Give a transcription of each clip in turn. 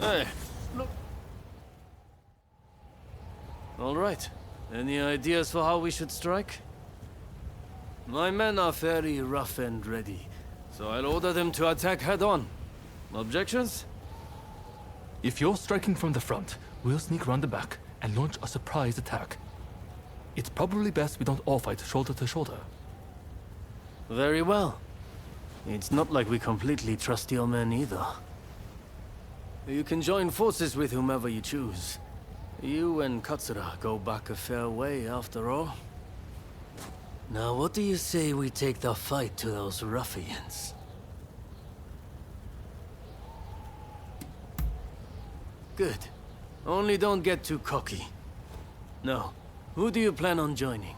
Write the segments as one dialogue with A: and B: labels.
A: Hey, look. All right. Any ideas for how we should strike? My men are very rough and ready, so I'll order them to attack head-on. Objections?
B: If you're striking from the front, we'll sneak around the back and launch a surprise attack. It's probably best we don't all fight shoulder to shoulder.
A: Very well. It's not like we completely trust your men either. You can join forces with whomever you choose. You and Katsura go back a fair way, after all. Now, what do you say we take the fight to those ruffians? Good. Only don't get too cocky. No. Who do you plan on joining?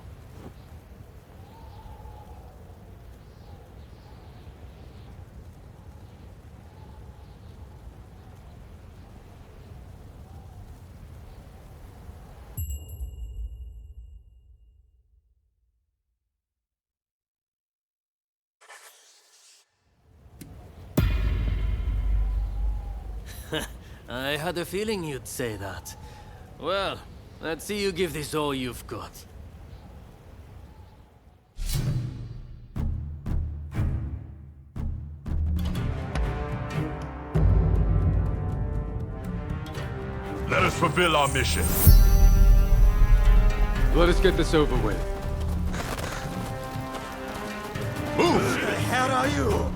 A: I had a feeling you'd say that. Well, let's see you give this all you've got.
C: Let us fulfill our mission.
D: Let us get this over with.
C: Move!
E: Who the hell are you?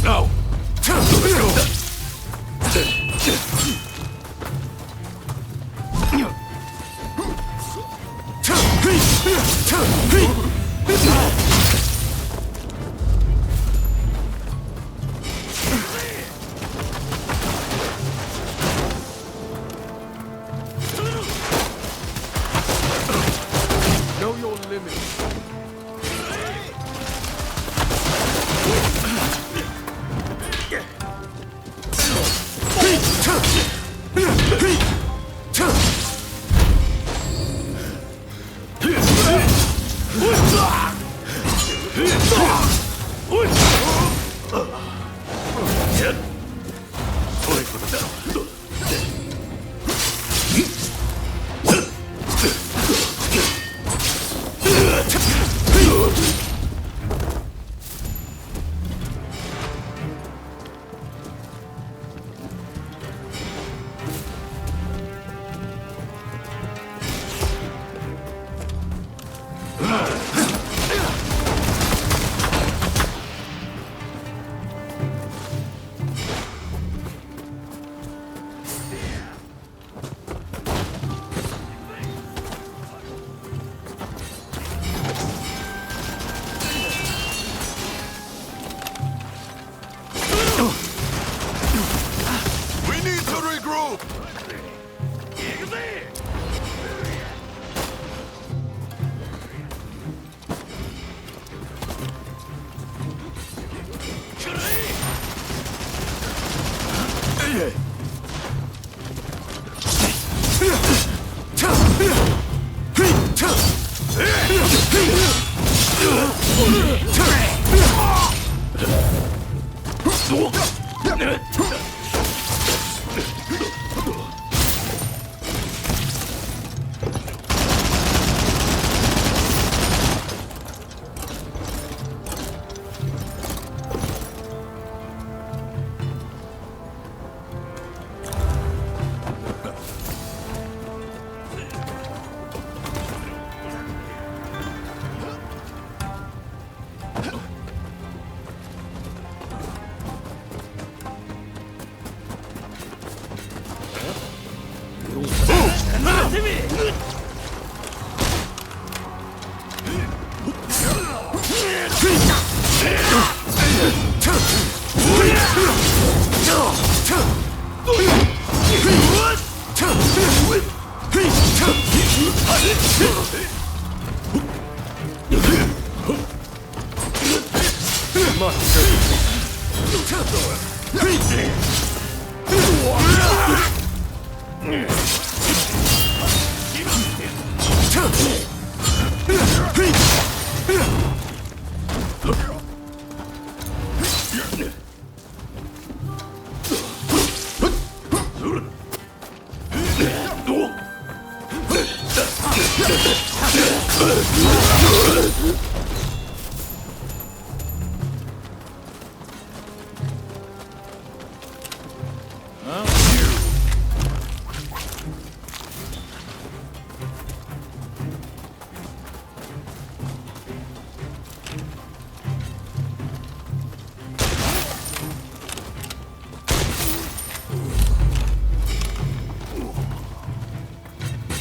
C: Now!
D: Know your limits.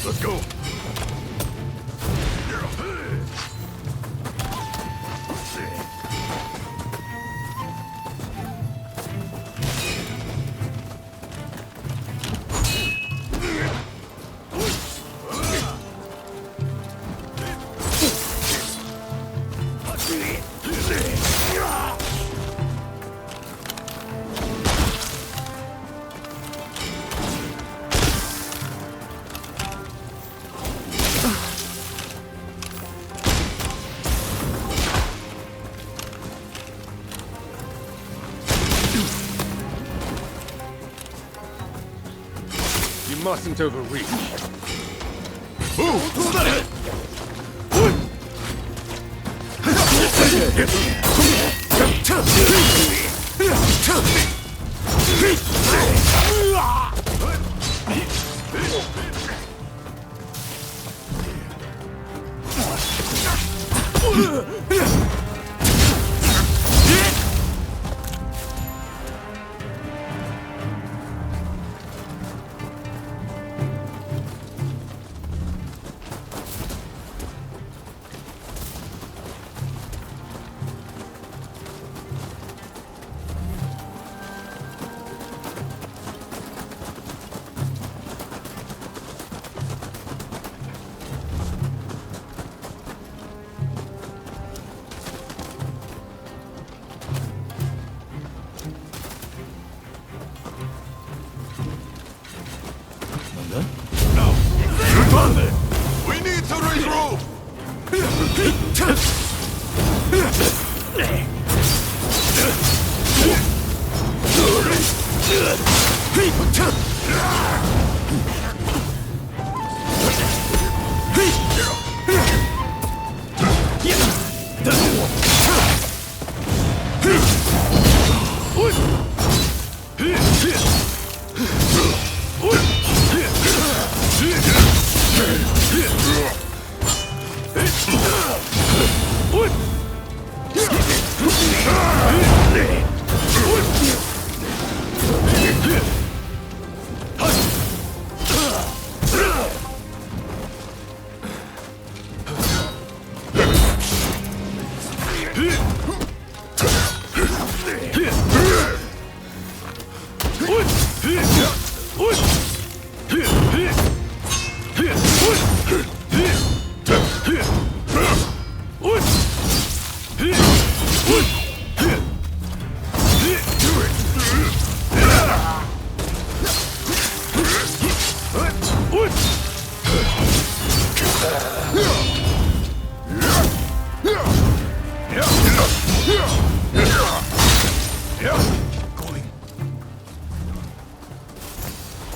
C: Let's go.
D: You mustn't overreach.
C: We need to regroup!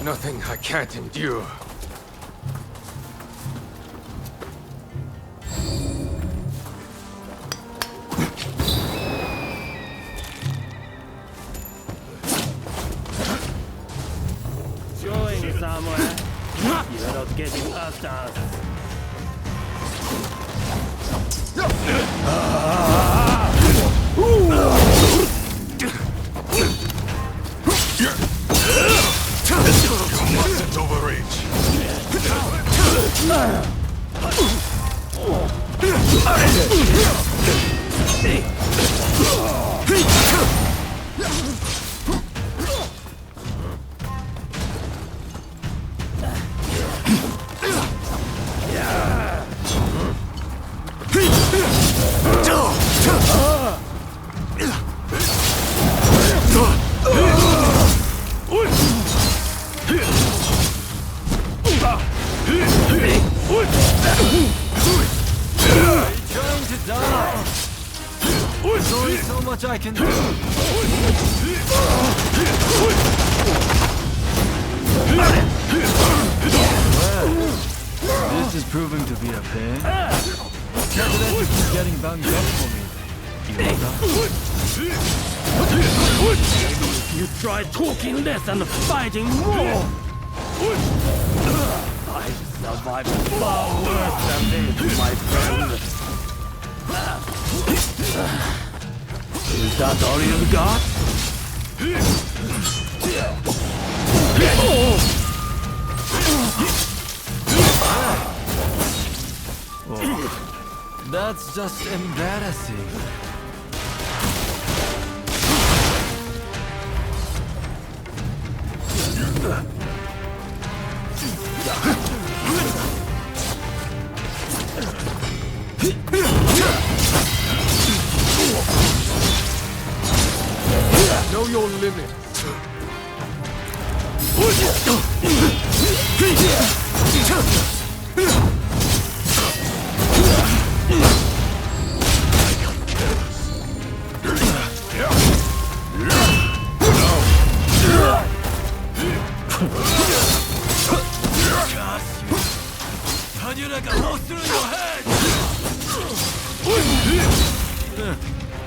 D: Nothing I can't endure.
E: Going somewhere. You're not getting past us.
C: You mustn't overreach.
A: Trying to die. There's only so much I can do. Well, this is proving to be a pain. Evidently keep getting banged up for me. You know that?
E: You try talking less and fighting more. I've survived far worse than this, my friend. Is that all you've got?
A: Oh, that's just embarrassing.
D: Know your limits.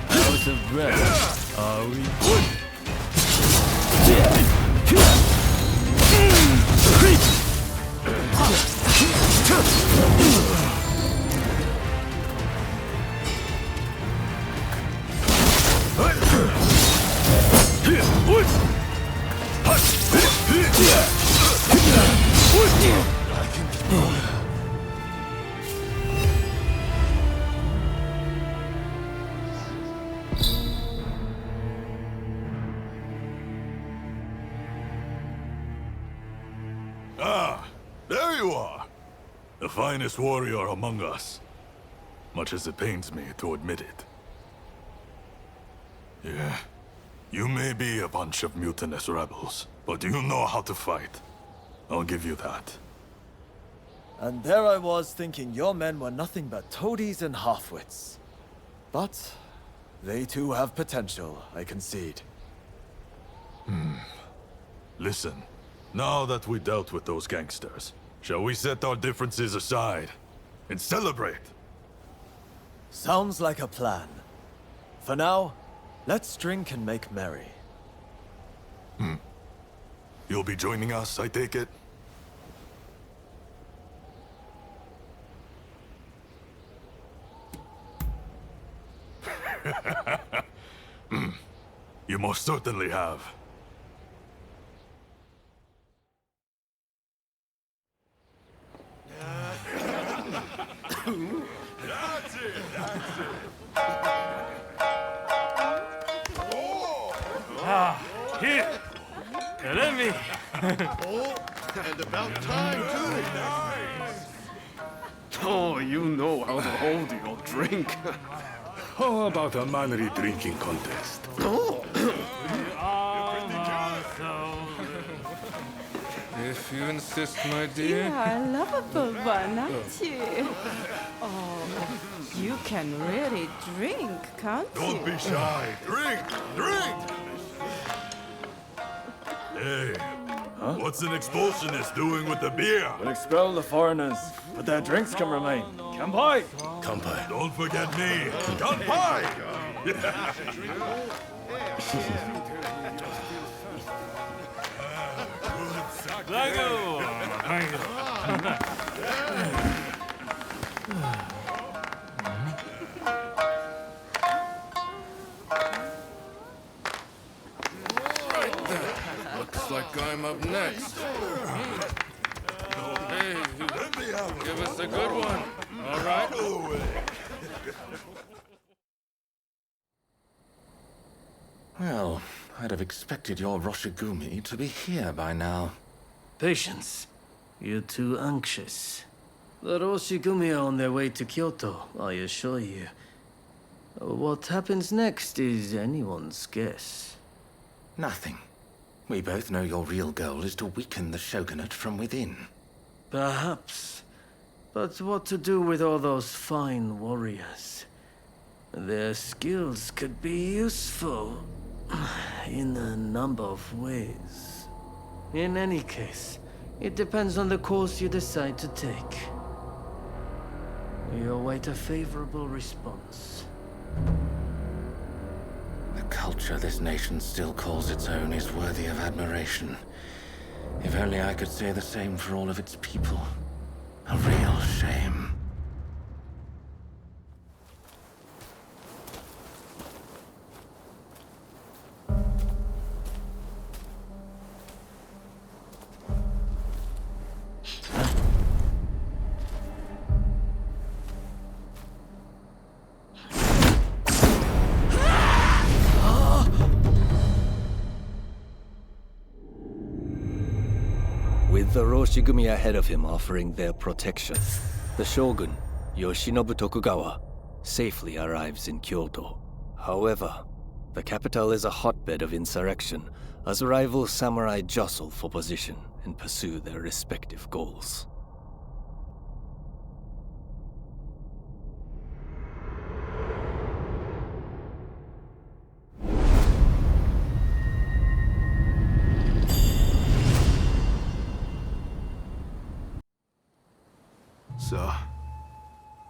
A: Out of breath, are we?
C: Ah, there you are. The finest warrior among us. Much as it pains me to admit it. Yeah, you may be a bunch of mutinous rebels, but you know how to fight. I'll give you that.
F: And there I was thinking your men were nothing but toadies and halfwits. But they too have potential, I concede.
C: Listen, now that we dealt with those gangsters, shall we set our differences aside and celebrate?
F: Sounds like a plan. For now, let's drink and make merry.
C: You'll be joining us, I take it? You most certainly have.
E: Here! Let me!
C: And about time, too!
D: Oh, you know how to hold your drink.
C: How about a manly drinking contest?
D: If you insist, my dear.
G: You are a lovable one, aren't you? Oh, you can really drink, can't you?
C: Don't be shy. Drink! Drink! Hey, what's an expulsionist doing with the beer?
F: We'll expel the foreigners, but their drinks can remain. Kanpai!
C: Kanpai. Don't forget me. Kanpai!
D: Looks like I'm up next. Hey, give us a good one. All right?
H: Well, I'd have expected your Roshigumi to be here by now.
A: Patience. You're too anxious. The Roshigumi are on their way to Kyoto, I assure you. What happens next is anyone's guess.
H: Nothing. We both know your real goal is to weaken the shogunate from within.
A: Perhaps. But what to do with all those fine warriors? Their skills could be useful in a number of ways. In any case, it depends on the course you decide to take. We await a favorable response.
H: The culture this nation still calls its own is worthy of admiration. If only I could say the same for all of its people. A real shame.
I: With the Roshigumi ahead of him offering their protection, the shogun, Yoshinobu Tokugawa, safely arrives in Kyoto. However, the capital is a hotbed of insurrection as rival samurai jostle for position and pursue their respective goals.
J: Sir,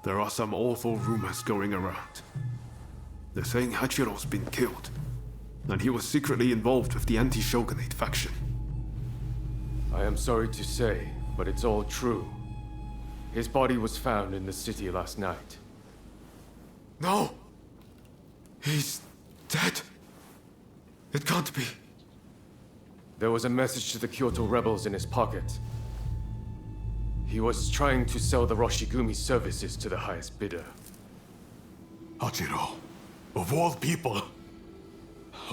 J: there are some awful rumors going around. They're saying Hachiro's been killed, and he was secretly involved with the anti-shogunate faction.
K: I am sorry to say, but it's all true. His body was found in the city last night.
J: No! He's dead. It can't be.
K: There was a message to the Kyoto rebels in his pocket. He was trying to sell the Roshigumi services to the highest bidder.
C: Hachiro, of all people,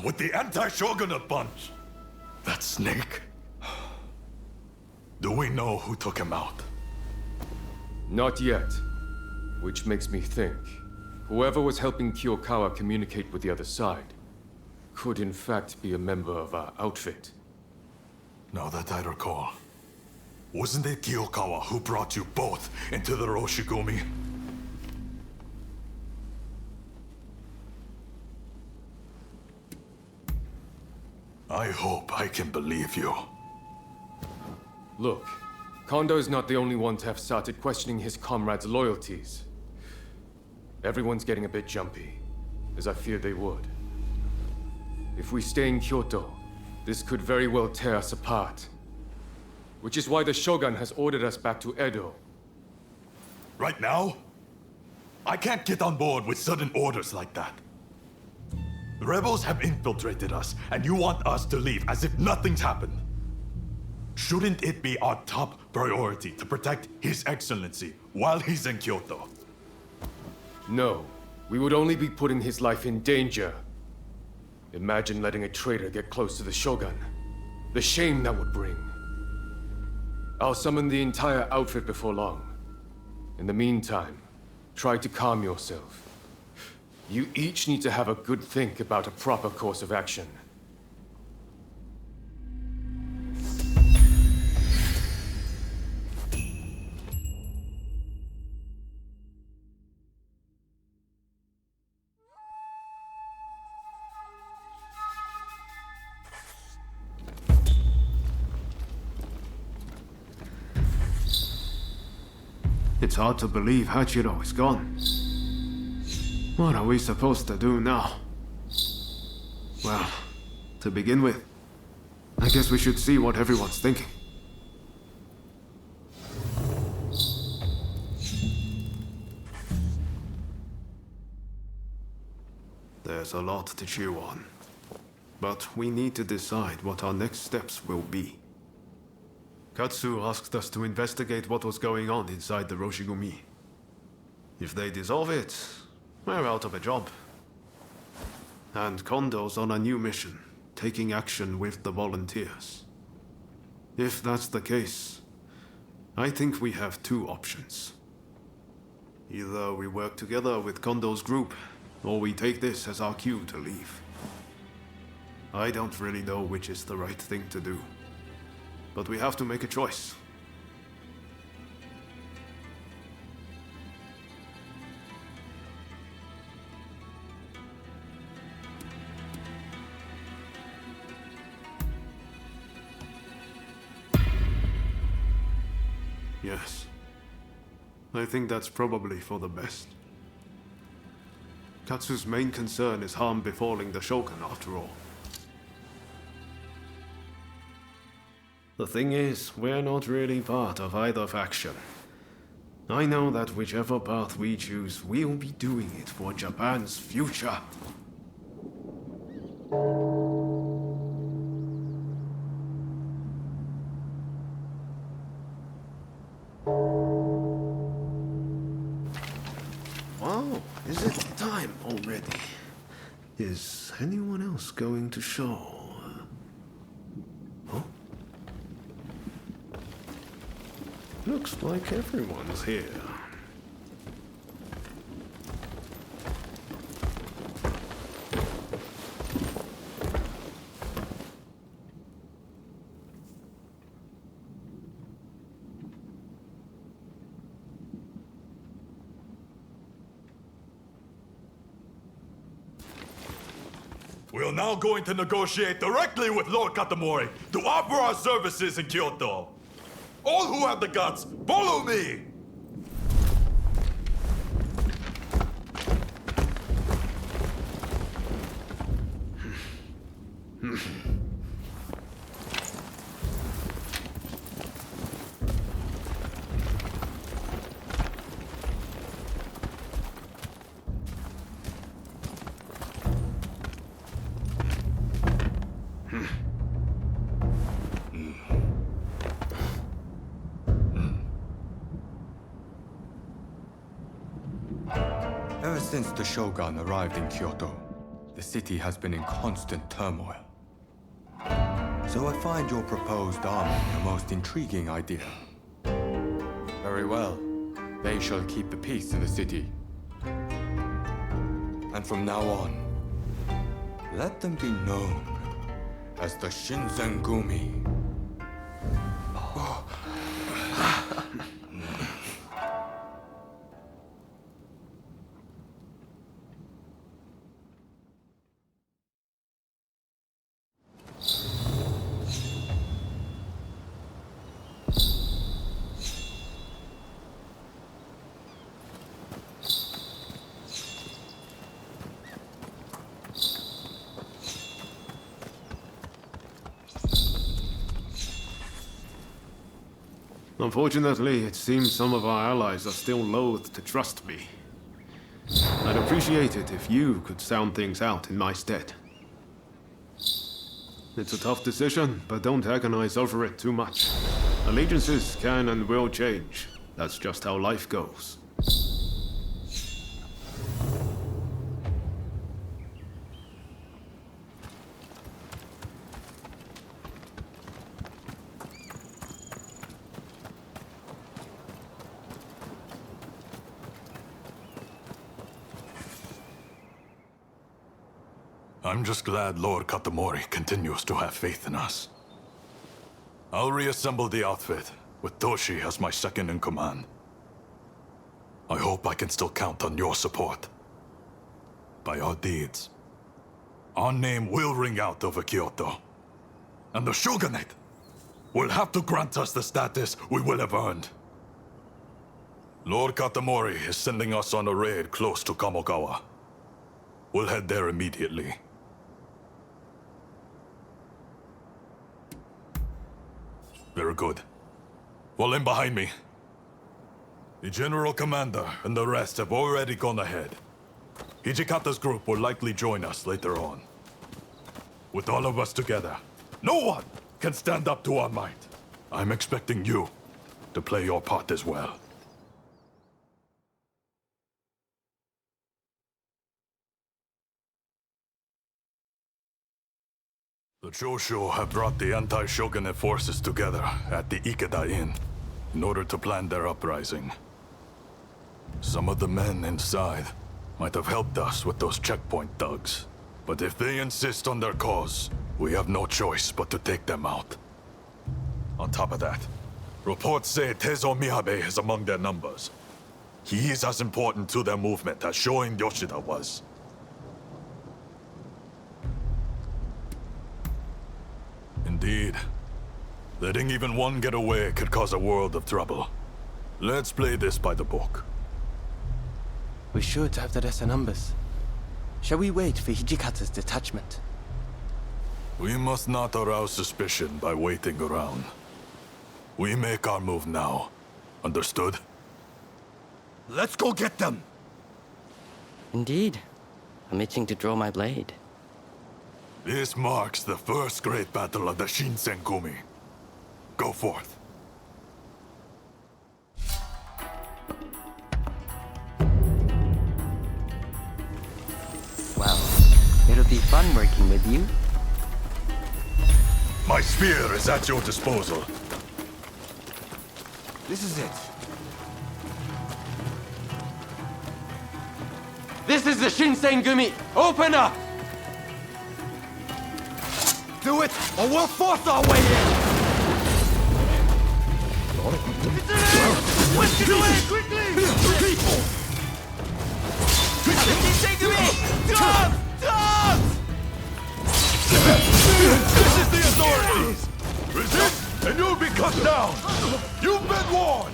C: with the anti-shogunate bunch, that snake. Do we know who took him out?
K: Not yet. Which makes me think, whoever was helping Kiyokawa communicate with the other side could in fact be a member of our outfit.
C: Now that I recall, wasn't it Kiyokawa who brought you both into the Roshigumi? I hope I can believe you.
K: Look, Kondo is not the only one to have started questioning his comrades' loyalties. Everyone's getting a bit jumpy, as I feared they would. If we stay in Kyoto, this could very well tear us apart. Which is why the Shogun has ordered us back to Edo.
C: Right now? I can't get on board with sudden orders like that. The rebels have infiltrated us, and you want us to leave as if nothing's happened. Shouldn't it be our top priority to protect His Excellency while he's in Kyoto?
K: No, we would only be putting his life in danger. Imagine letting a traitor get close to the Shogun. The shame that would bring. I'll summon the entire outfit before long. In the meantime, try to calm yourself. You each need to have a good think about a proper course of action.
J: It's hard to believe Hachiro is gone. What are we supposed to do now? Well, to begin with, I guess we should see what everyone's thinking. There's a lot to chew on, but we need to decide what our next steps will be. Katsu asked us to investigate what was going on inside the Roshigumi. If they dissolve it, we're out of a job. And Kondo's on a new mission, taking action with the volunteers. If that's the case, I think we have two options. Either we work together with Kondo's group, or we take this as our cue to leave. I don't really know which is the right thing to do. But we have to make a choice. Yes. I think that's probably for the best. Katsu's main concern is harm befalling the Shogun, after all. The thing is, we're not really part of either faction. I know that whichever path we choose, we'll be doing it for Japan's future. Wow, is it time already? Is anyone else going to show? Huh? Looks like everyone's here.
C: We are now going to negotiate directly with Lord Katamori to offer our services in Kyoto. All who have the guts, follow me!
L: Ever since the Shogun arrived in Kyoto, the city has been in constant turmoil. So I find your proposed army the most intriguing idea. Very well. They shall keep the peace in the city. And from now on, let them be known as the Shinsengumi.
J: Unfortunately, it seems some of our allies are still loath to trust me. I'd appreciate it if you could sound things out in my stead. It's a tough decision, but don't agonize over it too much. Allegiances can and will change. That's just how life goes.
C: I'm just glad Lord Katamori continues to have faith in us. I'll reassemble the outfit, with Toshi as my second in command. I hope I can still count on your support. By our deeds, our name will ring out over Kyoto. And the Shogunate will have to grant us the status we will have earned. Lord Katamori is sending us on a raid close to Kamogawa. We'll head there immediately. Very good. Fall in behind me. The General Commander and the rest have already gone ahead. Hijikata's group will likely join us later on. With all of us together, no one can stand up to our might. I'm expecting you to play your part as well. The Choshu have brought the anti-shogunate forces together at the Ikeda Inn in order to plan their uprising. Some of the men inside might have helped us with those checkpoint thugs. But if they insist on their cause, we have no choice but to take them out. On top of that, reports say Teizo Miyabe is among their numbers. He is as important to their movement as Shoin Yoshida was. Indeed. Letting even one get away could cause a world of trouble. Let's play this by the book.
M: We should have the lesser numbers. Shall we wait for Hijikata's detachment?
C: We must not arouse suspicion by waiting around. We make our move now. Understood?
L: Let's go get them!
N: Indeed. I'm itching to draw my blade.
C: This marks the first great battle of the Shinsengumi. Go forth.
N: Well, it'll be fun working with you.
C: My spear is at your disposal.
M: This is it. This is the Shinsengumi! Open up!
L: Do it, or we'll force our way in!
E: What's the way? Quickly! Shinsengumi! Dogs! Dogs!
C: This is the authorities! Resist, and you'll be cut down! You've been warned!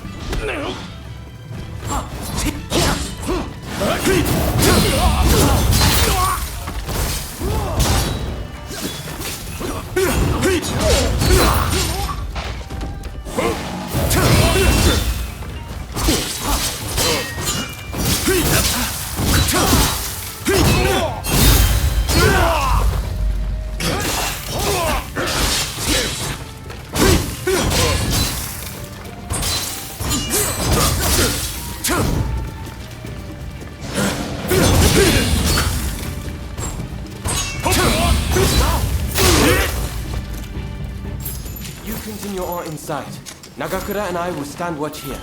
M: You continue on inside. Nagakura and I will stand watch here.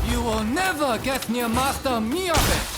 B: You will never get near Master Miyabe!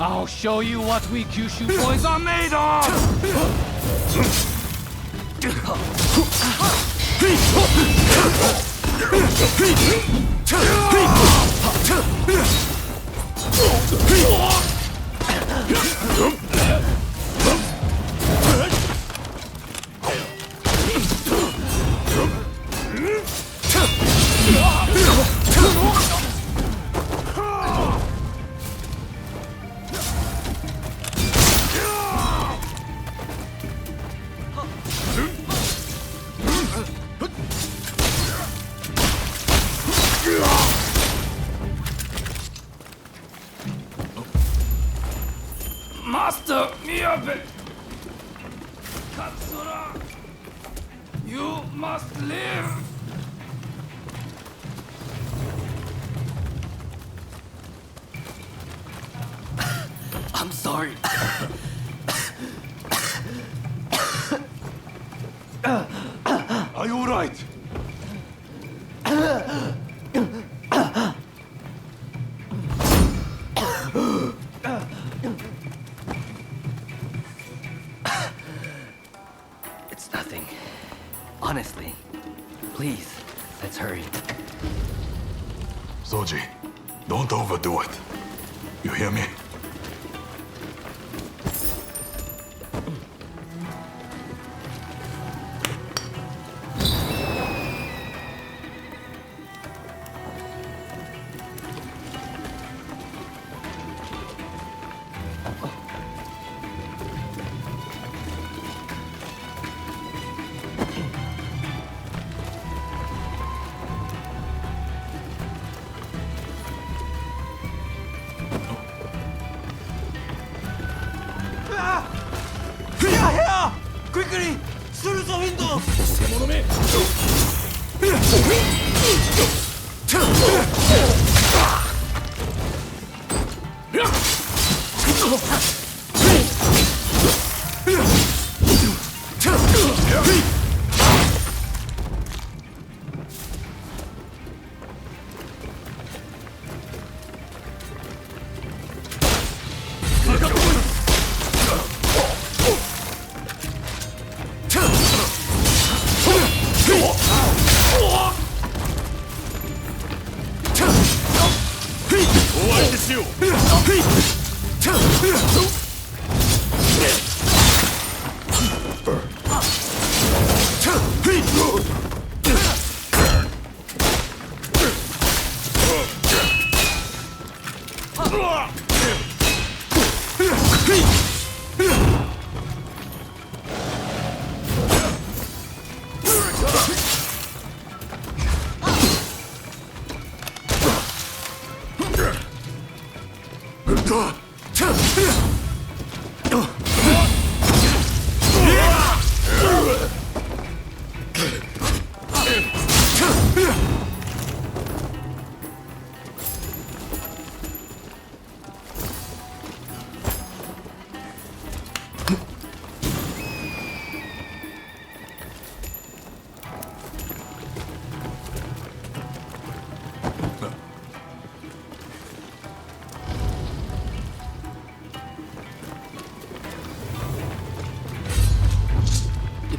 B: I'll show you what we Kyushu boys are made of! Master Miyabe! Katsura! You must live!
A: I'm sorry.
C: Are you alright?
N: It's nothing. Honestly. Please, let's hurry.
C: Soji, don't overdo it. You hear me?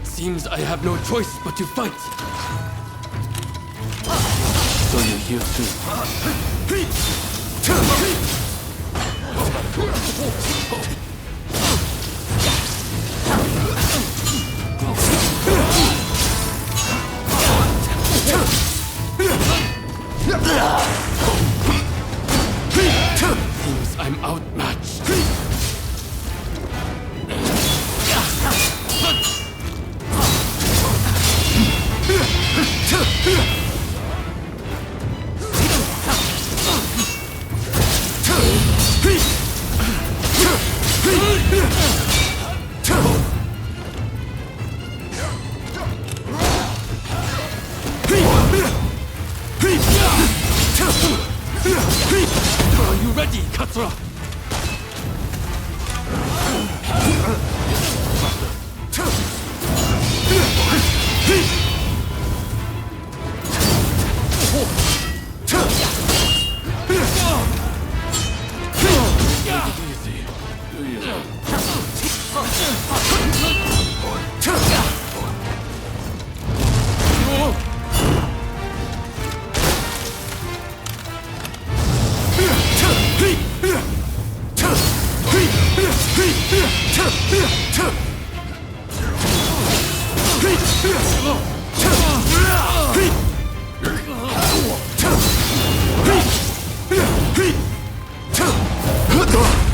B: Seems I have no choice but to fight. So you're here too. Seems I'm outmatched. Are you ready, Katsura?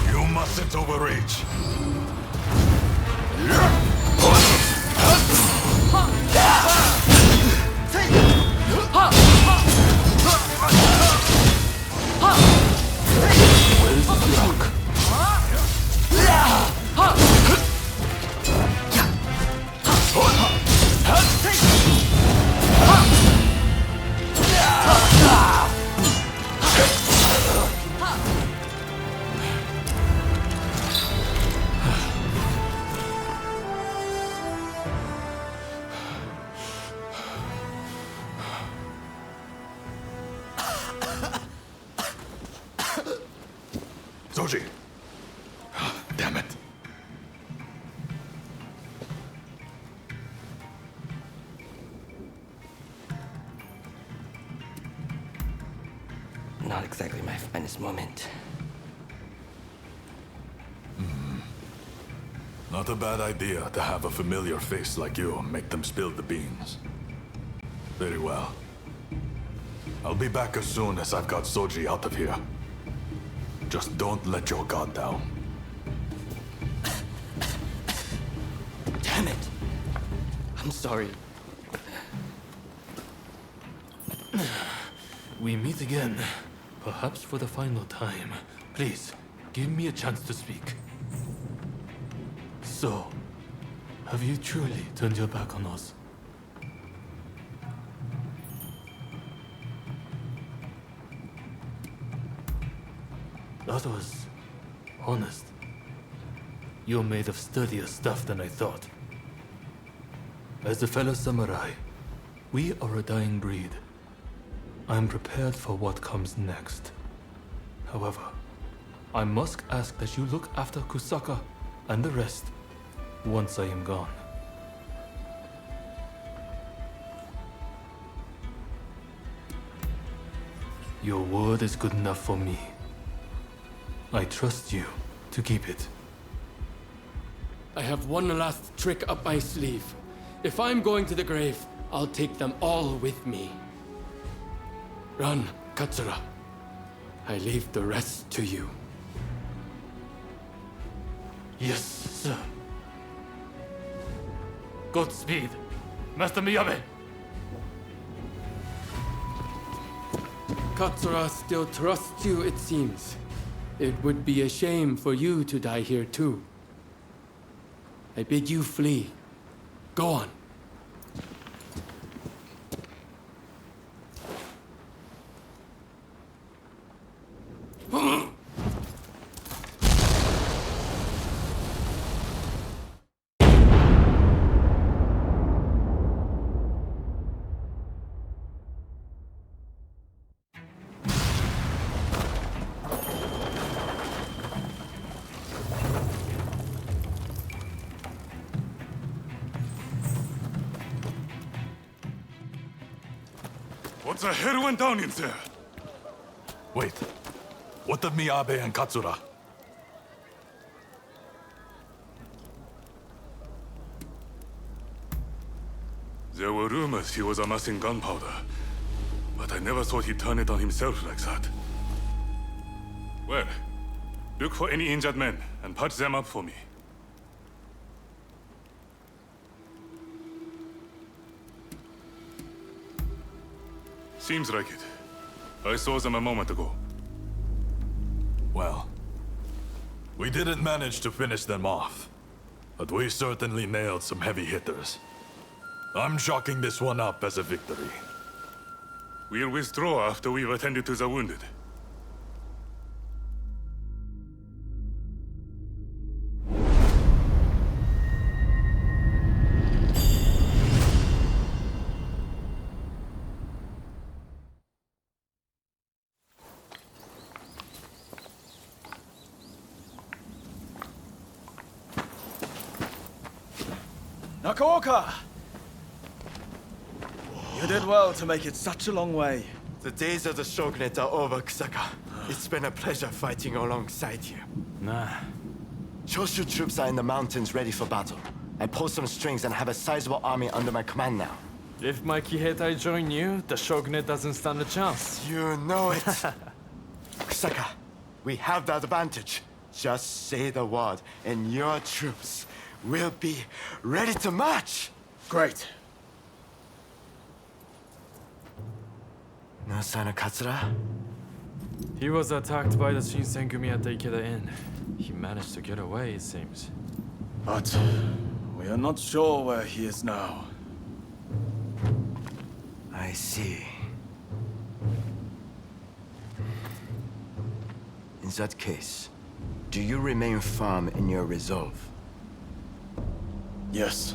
C: You mustn't overreach.
B: Where's the rock?
C: Zoji. Damn it.
N: Not exactly my finest moment.
C: Not a bad idea to have a familiar face like you make them spill the beans. Very well. I'll be back as soon as I've got Soji out of here. Just don't let your guard down.
N: Damn it! I'm sorry.
B: We meet again, perhaps for the final time. Please, give me a chance to speak. So, Have you truly turned your back on us? That was honest. You're made of sturdier stuff than I thought. As a fellow samurai, we are a dying breed. I'm prepared for what comes next. However, I must ask that you look after Kusaka and the rest once I am gone. Your word is good enough for me. I trust you to keep it.
O: I have one last trick up my sleeve. If I'm going to the grave, I'll take them all with me. Run, Katsura. I leave the rest to you.
B: Yes, sir. Godspeed, Master Miyabe.
O: Katsura still trusts you, it seems. It would be a shame for you to die here too. I bid you flee. Go on.
C: What the hell went down in there? Wait, what of Miyabe and Katsura? There were rumors he was amassing gunpowder, but I never thought he'd turn it on himself like that. Well, look for any injured men and patch them up for me. Seems like it. I saw them a moment ago. Well, we didn't manage to finish them off, but we certainly nailed some heavy hitters. I'm chalking this one up as a victory. We'll withdraw after we've attended to the wounded.
F: Nakaoka! You did well to make it such a long way.
P: The days of the shogunate are over, Kusaka. It's been a pleasure fighting alongside you.
M: Nah.
P: Choshu troops are in the mountains ready for battle. I pulled some strings and have a sizable army under my command now.
M: If my Kiheitai join you, the shogunate doesn't stand a chance.
P: You know it. Kusaka, we have the advantage. Just say the word, and your troops will be ready to march.
F: Great.
P: No sign of Katsura?
M: He was attacked by the Shinsengumi at the Ikeda Inn. He managed to get away, it seems.
F: But we are not sure where he is now.
P: I see. In that case, do you remain firm in your resolve?
F: Yes.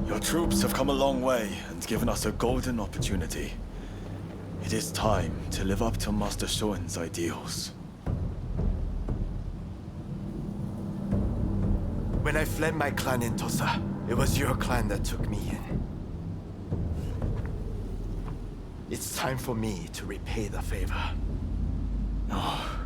F: Your troops have come a long way and given us a golden opportunity. It is time to live up to Master Shoin's ideals.
P: When I fled my clan in Tosa, it was your clan that took me in. It's time for me to repay the favor.
F: Oh.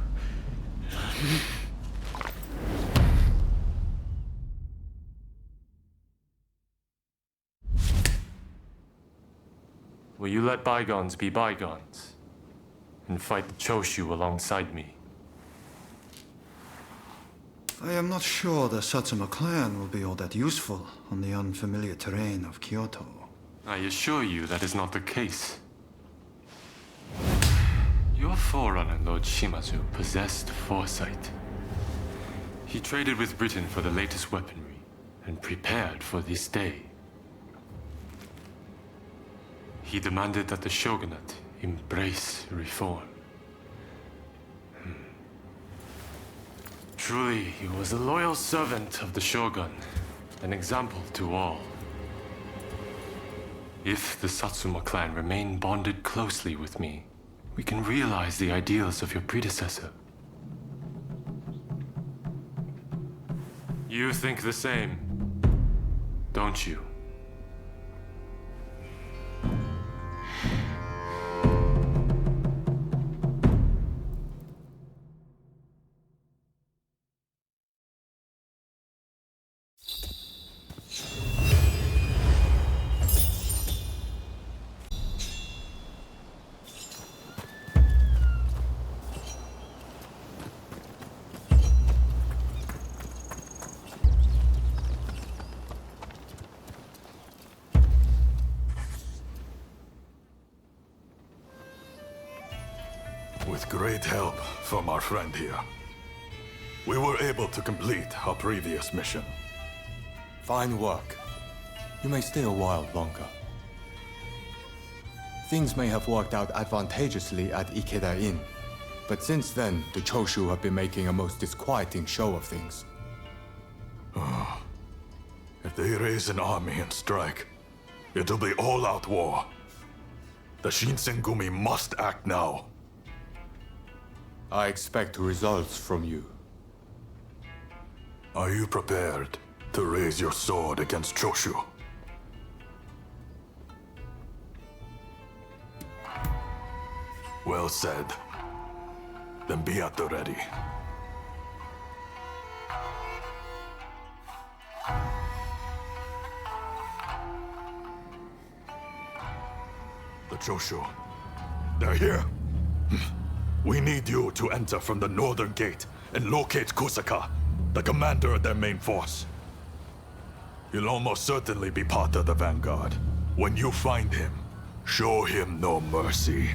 Q: Will you let bygones be bygones and fight the Choshu alongside me?
R: I am not sure the Satsuma clan will be all that useful on the unfamiliar terrain of Kyoto.
Q: I assure you that is not the case. Your forerunner, Lord Shimazu, possessed foresight. He traded with Britain for the latest weaponry, and prepared for this day. He demanded that the shogunate embrace reform. Truly, he was a loyal servant of the shogun, an example to all. If the Satsuma clan remain bonded closely with me, we can realize the ideals of your predecessor. You think the same, don't you?
C: With great help from our friend here, we were able to complete our previous mission.
L: Fine work. You may stay a while longer. Things may have worked out advantageously at Ikeda Inn, but since then, the Choshu have been making a most disquieting show of things.
C: If they raise an army and strike, it'll be all-out war. The Shinsengumi must act now.
L: I expect results from you.
C: Are you prepared to raise your sword against Choshu? Well said. Then be at the ready. The Choshu. They're here. We need you to enter from the northern gate and locate Kusaka, the commander of their main force. He'll almost certainly be part of the vanguard. When you find him, show him no mercy.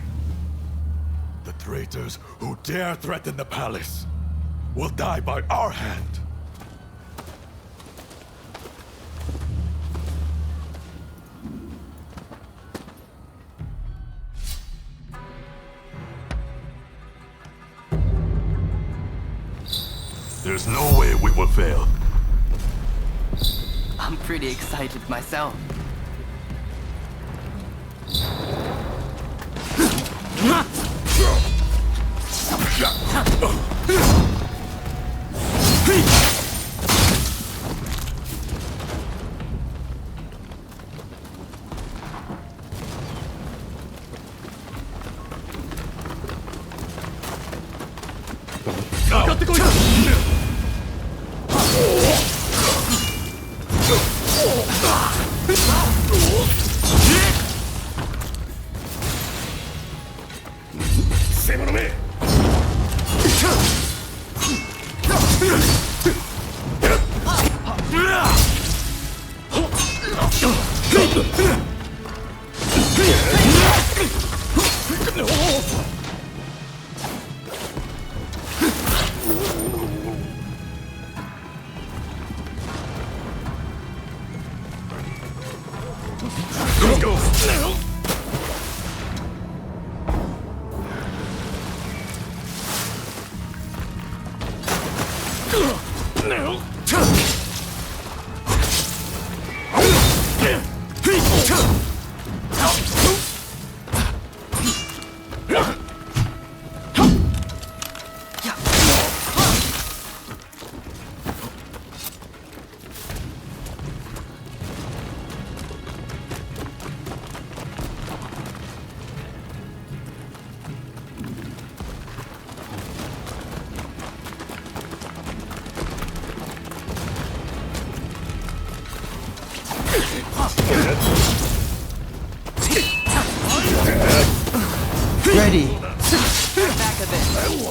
C: The traitors who dare threaten the palace will die by our hand. There's no way we will fail.
N: I'm pretty excited myself.
S: Ready.
N: Back a bit.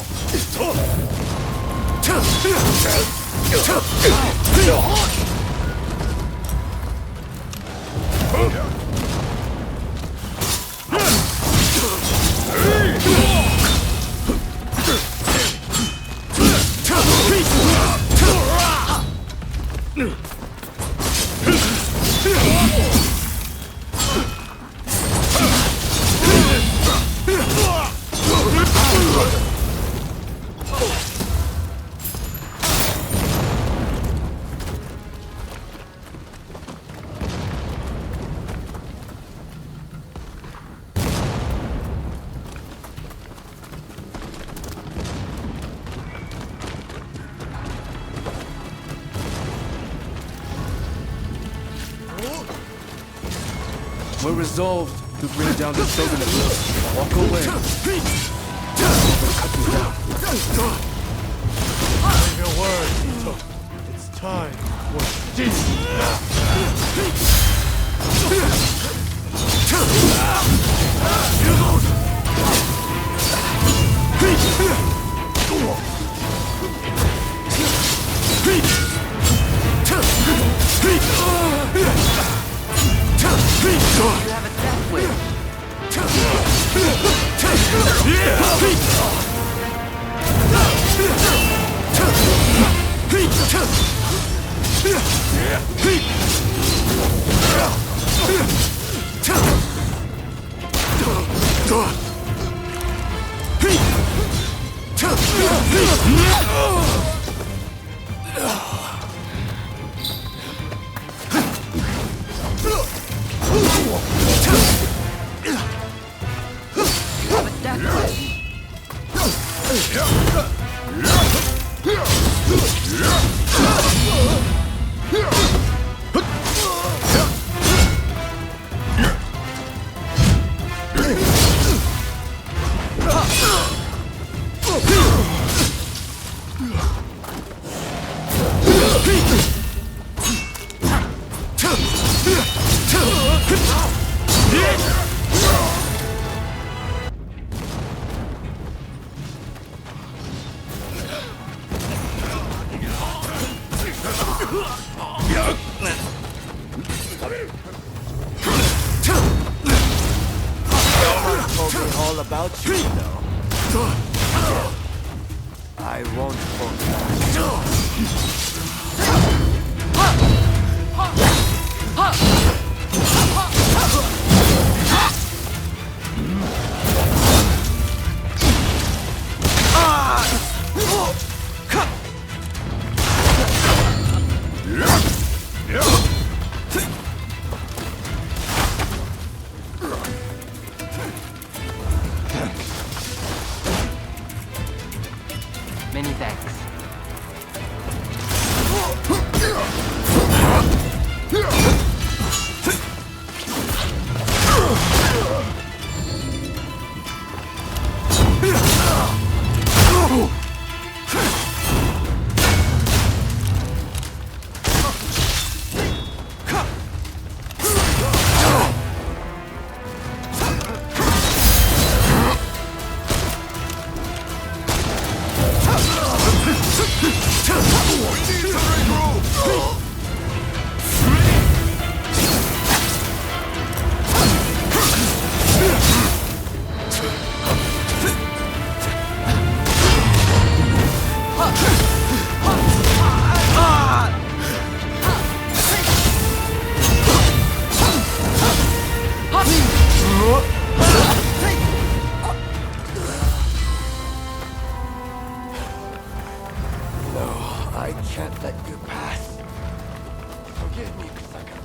A: We're resolved to bring down the Shogun. Walk away. Cut me down.
E: Save your words, Ito. It's time for
G: You have a death wish.
P: Someone told me all about you, though. I won't forget.
N: Many thanks.
P: I can't let you pass. Forgive me, Kusaka.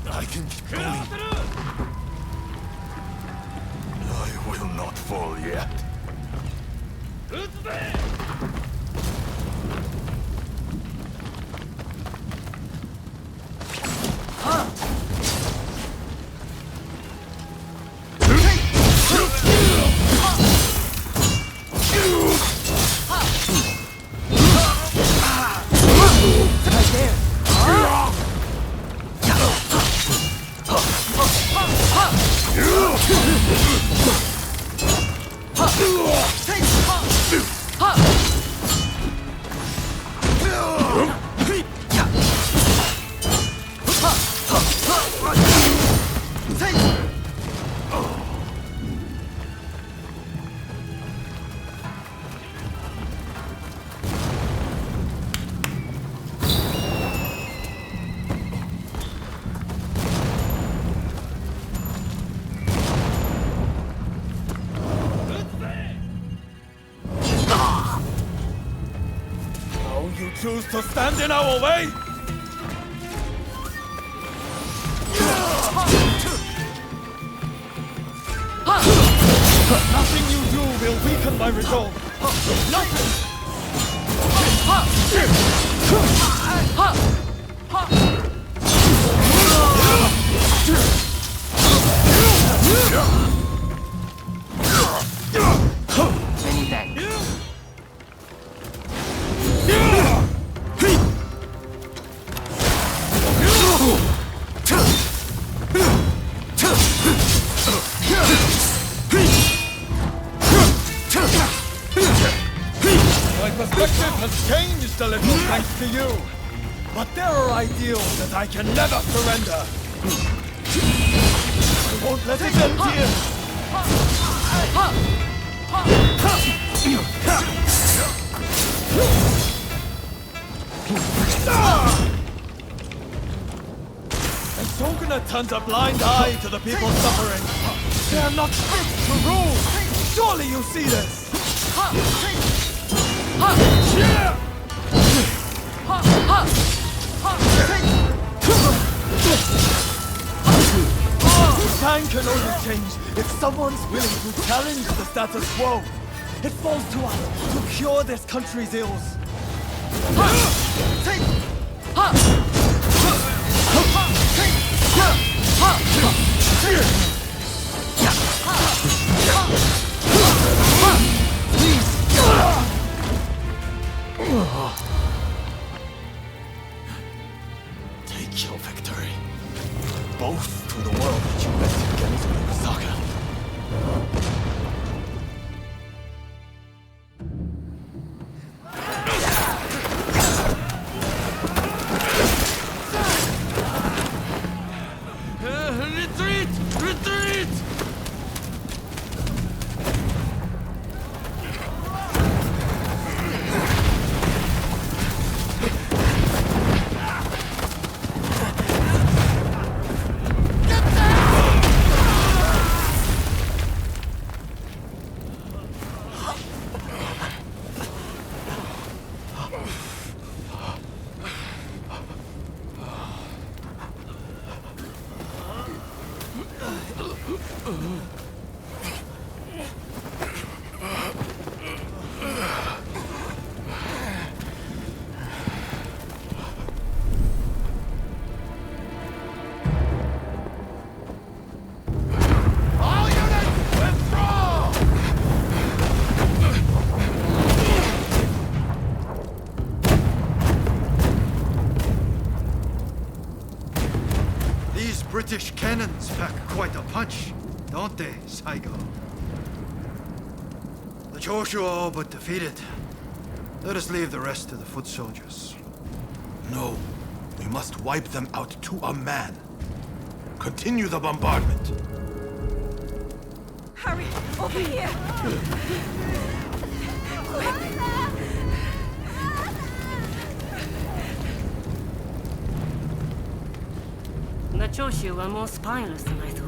C: I can keep going. I will not fall yet.
F: You choose to stand in our way? Nothing you do will weaken my resolve. Nothing!
N: Many thanks.
F: My perspective has changed a little thanks to you. But there are ideals that I can never surrender. I won't let it end here. And Shogunate turns a blind eye to the people suffering. They are not fit to rule. Surely you see this. Time can only change if someone's willing to challenge the status quo. It falls to us to cure this country's ills. Take your victory. Both to the world that you met against Osaka.
O: Retreat! Retreat!
R: These British cannons pack quite a punch, don't they, Saigo? The Choshu are all but defeated. Let us leave the rest to the foot soldiers.
C: No. We must wipe them out to a man. Continue the bombardment.
G: Hurry, over here! Quick!
N: The Choshu were more spineless than I thought.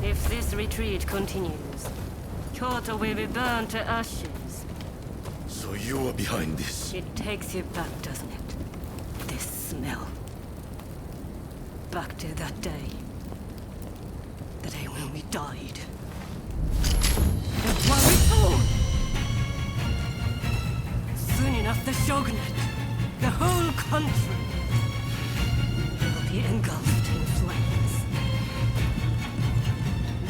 N: If this retreat continues, Kyoto will be burned to ashes.
C: So you are behind this?
N: It takes you back, doesn't it? This smell. Back to that day. The day when we died. And what? Soon enough, the shogunate, the whole country, will be engulfed in flames.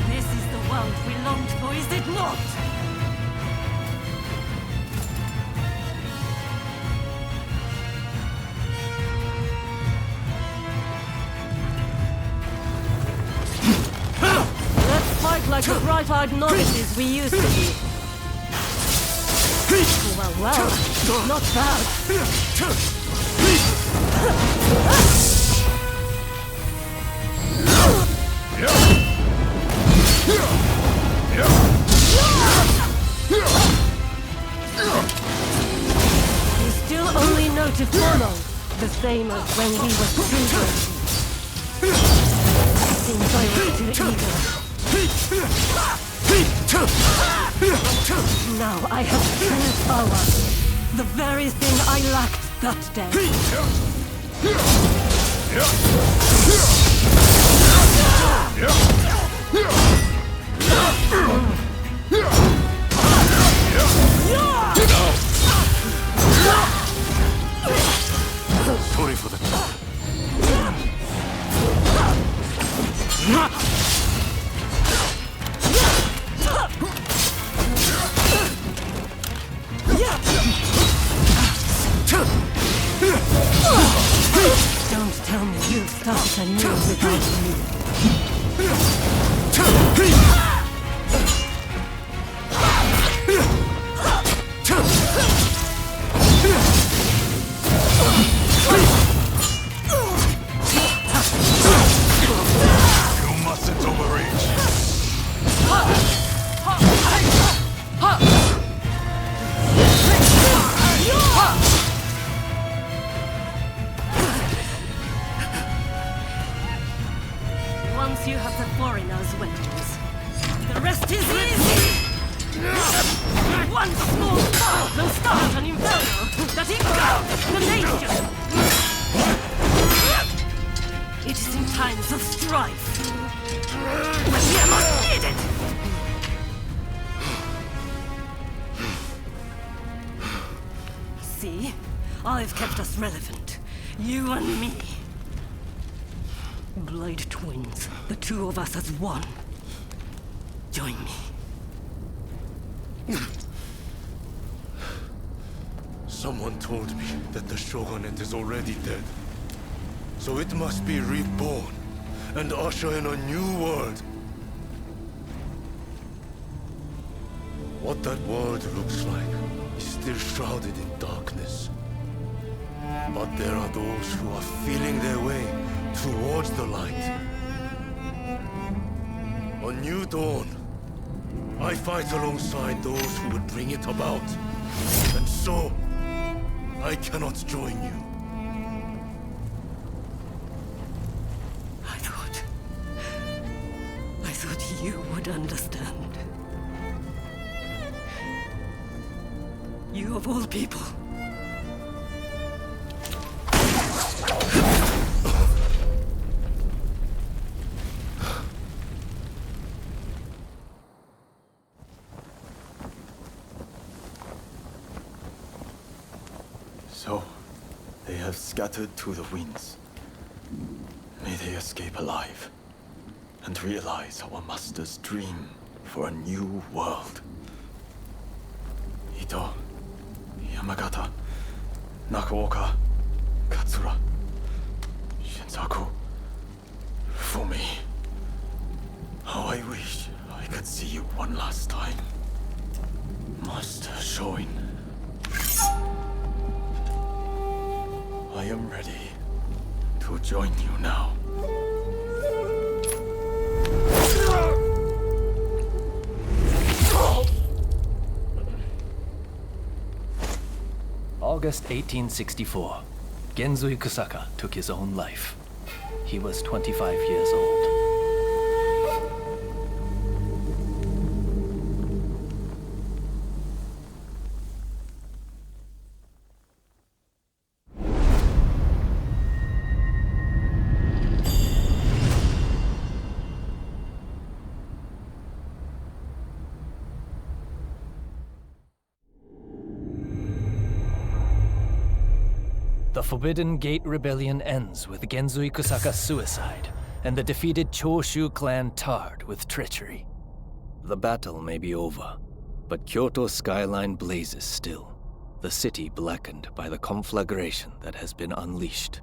N: This is the world we longed for, is it not? Let's fight like the bright-eyed novices we used to be. Well, not bad. You still only know to follow, the same as when we were children. Seems I was too eager. Now I have true power. The very thing I lacked that day.
C: Sorry for that.
N: Don't tell me you started anew without me.
C: You mustn't overreach.
N: Once you have the foreigners' weapons, the rest is easy! One small spark will start an inferno that engulfs the nation! It is in times of strife when we are most needed! See? I've kept us relevant. You and me. Blade twins. The two of us as one. Join me.
C: Someone told me that the shogunate is already dead. So it must be reborn and usher in a new world. What that world looks like is still shrouded in darkness. But there are those who are feeling their way towards the light. A new dawn. I fight alongside those who would bring it about. And so, I cannot join you.
N: I thought you would understand. You of all people.
F: So, they have scattered to the winds. May they escape alive and realize our master's dream for a new world. Ito, Yamagata, Nakaoka, Katsura, Shinsaku, for me. How I wish I could see you one last time. Master Shoin. I am ready to join you now.
I: August 1864. Genzui Kusaka took his own life. He was 25 years old. The Forbidden Gate Rebellion ends with Genzui Kusaka's suicide, and the defeated Choshu clan tarred with treachery. The battle may be over, but Kyoto's skyline blazes still, the city blackened by the conflagration that has been unleashed.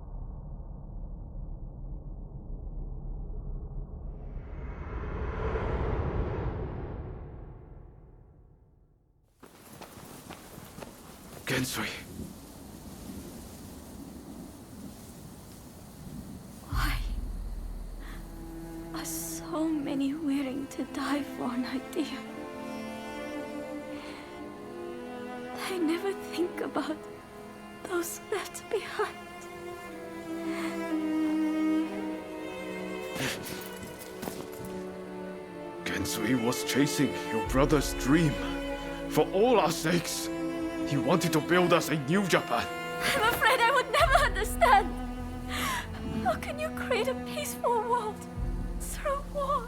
J: Genzui.
S: Why are so many willing to die for an idea? They never think about those left behind.
J: Genzui was chasing your brother's dream. For all our sakes. He wanted to build us a new Japan.
S: I'm afraid I would never understand. How can you create a peaceful world through war?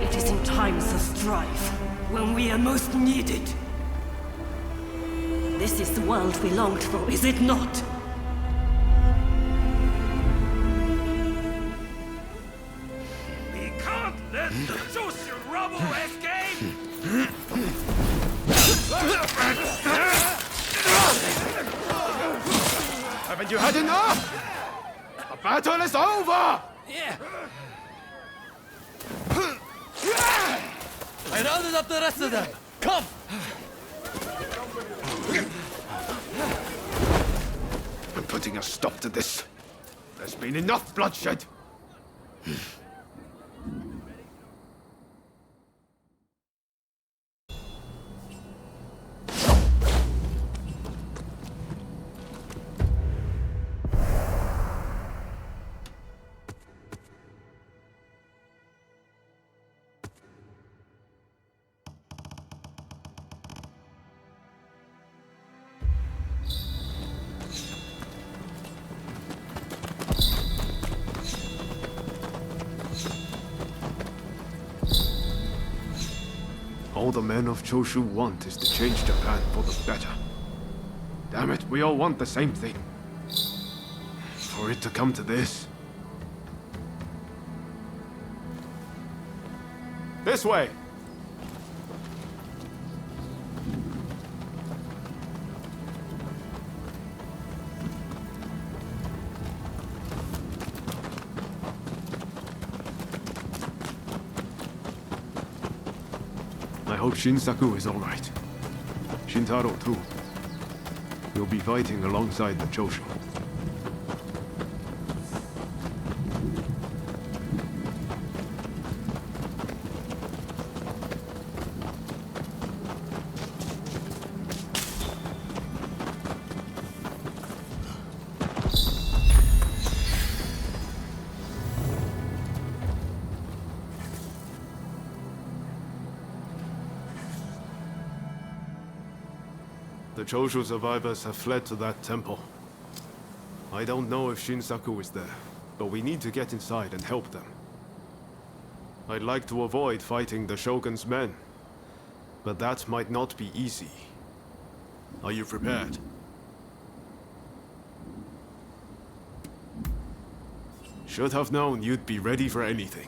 N: It is in times of strife, when we are most needed. This is the world we longed for, is it not?
E: We can't let the Choshu rubble escape!
J: Haven't you had enough? The battle is over!
A: Yeah. I rounded up the rest of them. Come!
J: I'm putting a stop to this. There's been enough bloodshed. All the men of Choshu want is to change Japan for the better. Damn it, we all want the same thing. For it to come to this. This way! I hope Shinsaku is alright. Shintaro too. He'll be fighting alongside the Choshu. The Choshu survivors have fled to that temple. I don't know if Shinsaku is there, but we need to get inside and help them. I'd like to avoid fighting the Shogun's men, but that might not be easy. Are you prepared? Should have known you'd be ready for anything.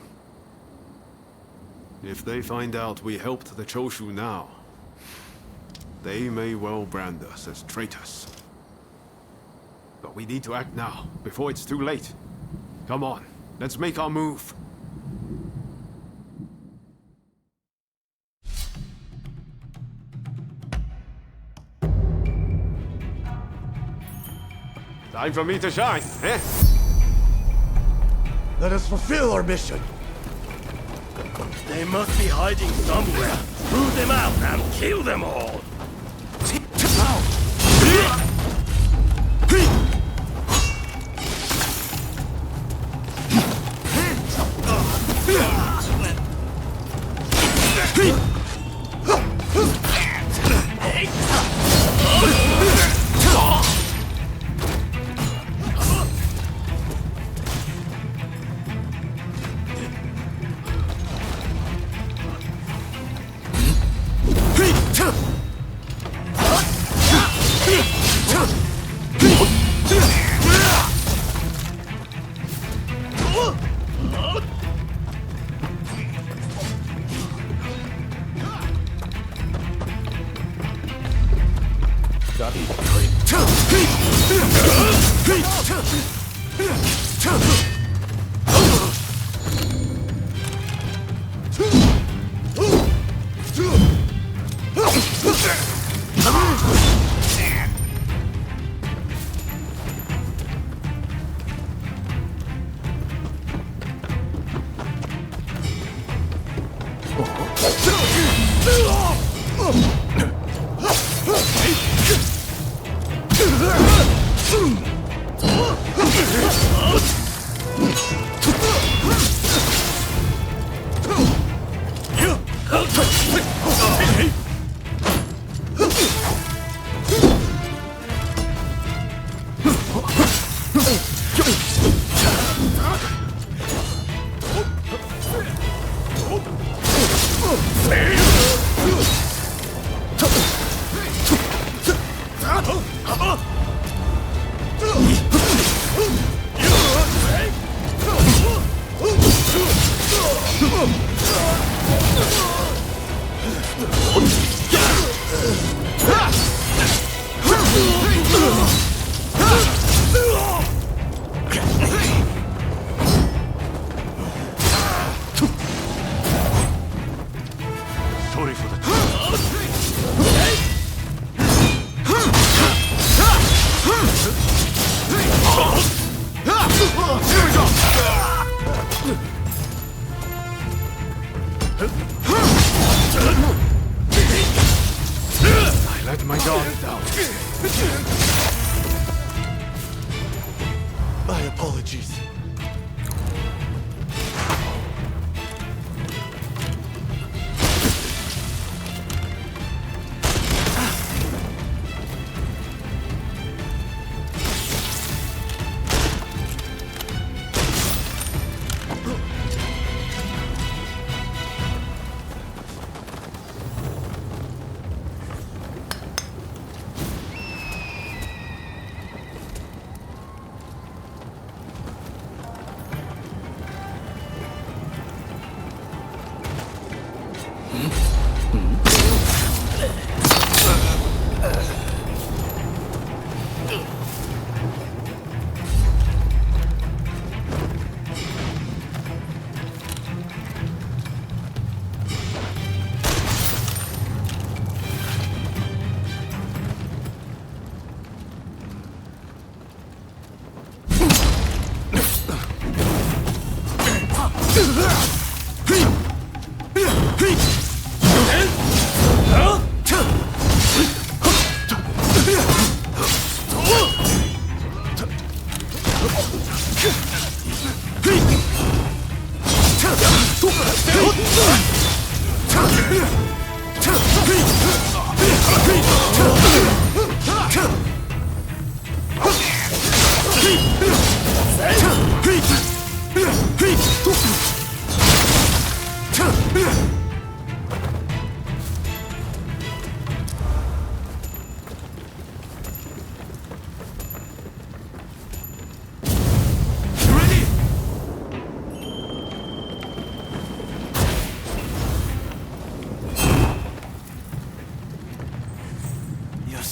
J: If they find out we helped the Choshu now, they may well brand us as traitors. But we need to act now, before it's too late. Come on, let's make our move. Time for me to shine, eh?
P: Let us fulfill our mission.
E: They must be hiding somewhere. Root them out and kill them all.
K: I let my guard down.
P: My apologies.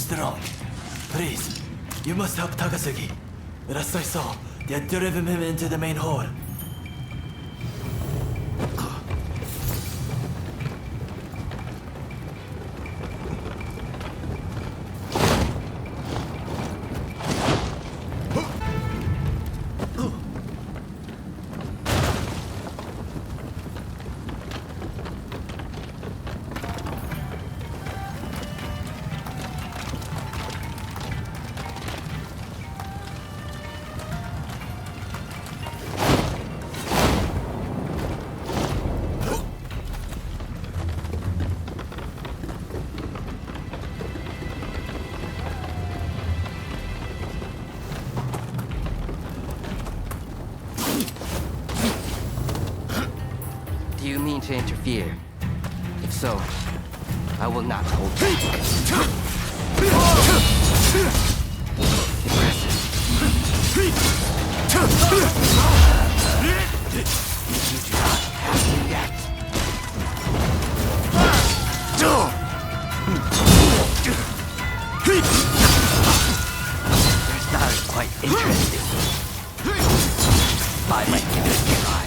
F: strong. Please, you must help Takasugi. Last I saw, they had driven him into the main hall.
T: Do you mean to interfere? If so, I will not hold back. Impressive. You do not have me yet. Your style is quite interesting. I might give it a try.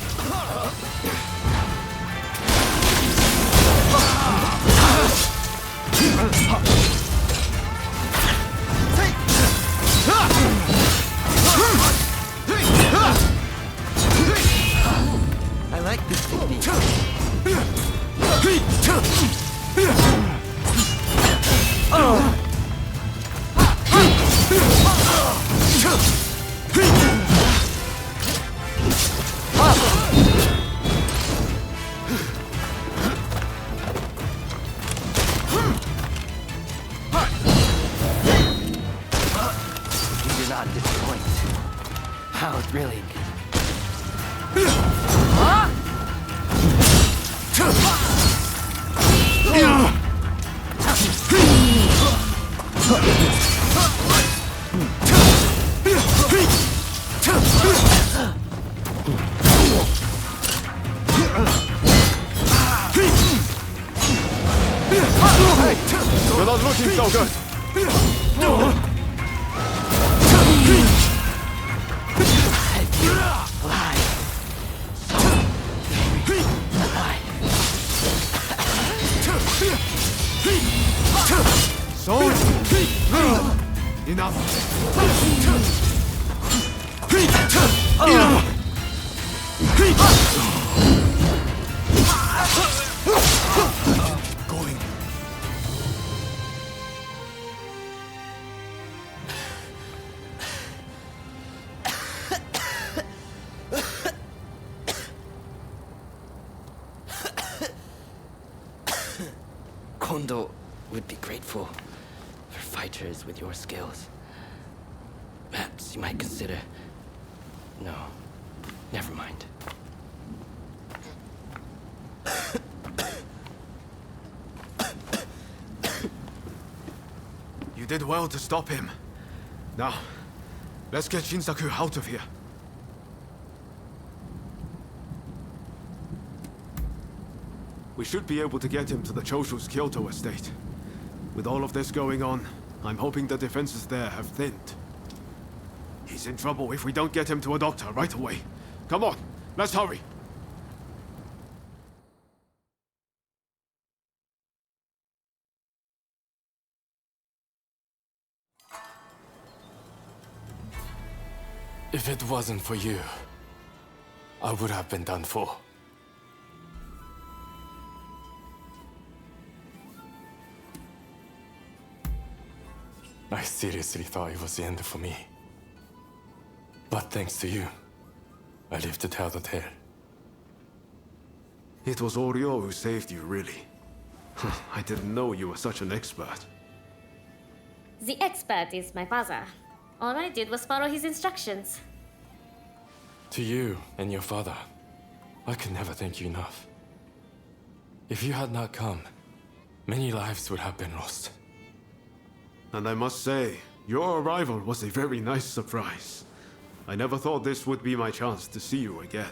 T: I like this technique. You do not disappoint. How thrilling.
K: You're not looking so good.
J: So enough.
F: Going.
T: Kondo would be grateful for fighters with your skills. Perhaps you might consider... No, never mind.
J: You did well to stop him. Now, let's get Shinsaku out of here. We should be able to get him to the Choshu's Kyoto estate. With all of this going on, I'm hoping the defenses there have thinned. He's in trouble if we don't get him to a doctor right away. Come on, let's hurry.
K: If it wasn't for you, I would have been done for. I seriously thought it was the end for me. But thanks to you, I live to tell the tale.
J: It was Oryo who saved you, really. I didn't know you were such an expert.
U: The expert is my father. All I did was follow his instructions.
K: To you and your father, I could never thank you enough. If you had not come, many lives would have been lost.
J: And I must say, your arrival was a very nice surprise. I never thought this would be my chance to see you again.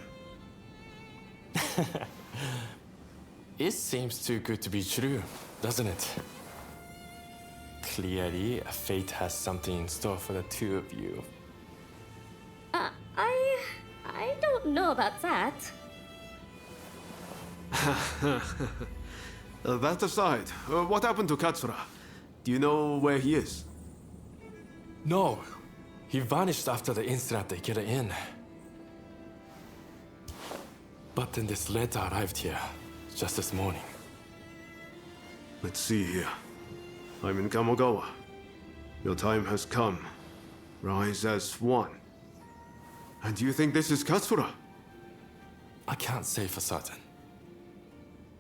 K: It seems too good to be true, doesn't it?
M: clearly, fate has something in store for the two of you.
U: I don't know about that.
J: That aside, what happened to Katsura? Do you know where he is?
M: No, he vanished after the incident at the Ikeda Inn. But then this letter arrived here, just this morning.
J: Let's see here. I'm in Kamogawa. Your time has come. Rise as one. And you think this is Katsura?
M: I can't say for certain.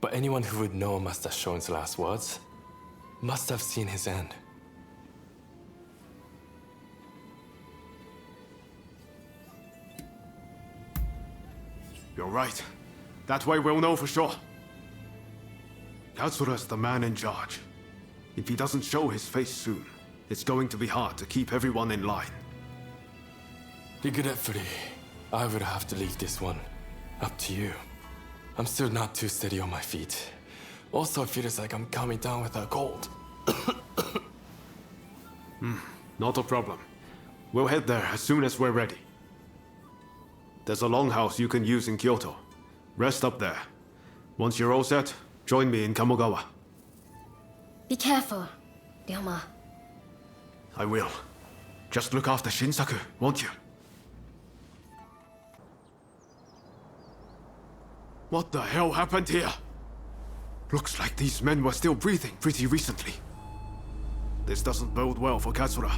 M: But anyone who would know Master Shoin's last words must have seen his end.
J: You're right. That way we'll know for sure. Katsura's the man in charge. If he doesn't show his face soon, it's going to be hard to keep everyone in line.
M: Regretfully, I would have to leave this one up to you. I'm still not too steady on my feet. Also, it feels like I'm coming down with a cold.
J: Not a problem. We'll head there as soon as we're ready. There's a longhouse you can use in Kyoto. Rest up there. Once you're all set, join me in Kamogawa.
U: Be careful, Ryoma.
J: I will. Just look after Shinsaku, won't you? What the hell happened here? Looks like these men were still breathing pretty recently. This doesn't bode well for Katsura.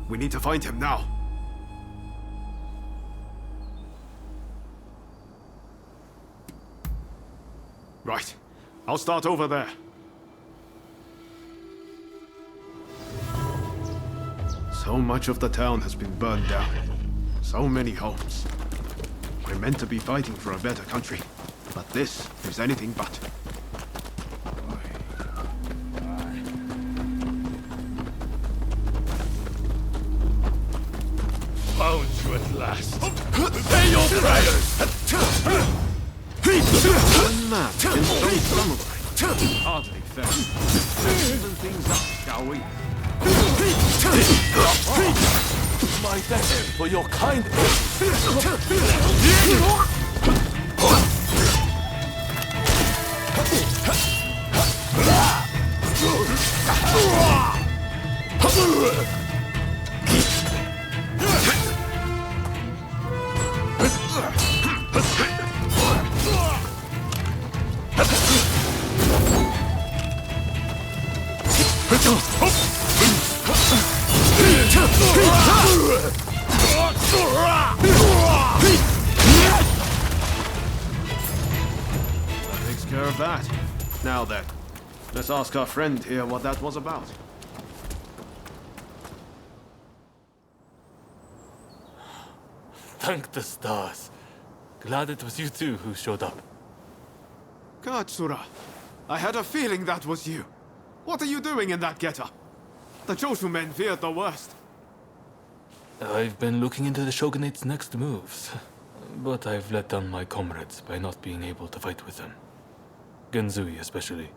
J: We need to find him now. Right. I'll start over there. So much of the town has been burned down. So many homes. We're meant to be fighting for a better country, but this is anything but.
E: Found you at last. Say your prayers!
J: One man can stone samurai. Hardly fair. Even things up, shall we?
B: My thanks for your kind
J: That takes care of that. Now then, let's ask our friend here what that was about.
B: Thank the stars. Glad it was you two who showed up.
J: Katsura, I had a feeling that was you. What are you doing in that getup? The Choshu men feared the worst.
B: I've been looking into the Shogunate's next moves, but I've let down my comrades by not being able to fight with them. Genzui especially.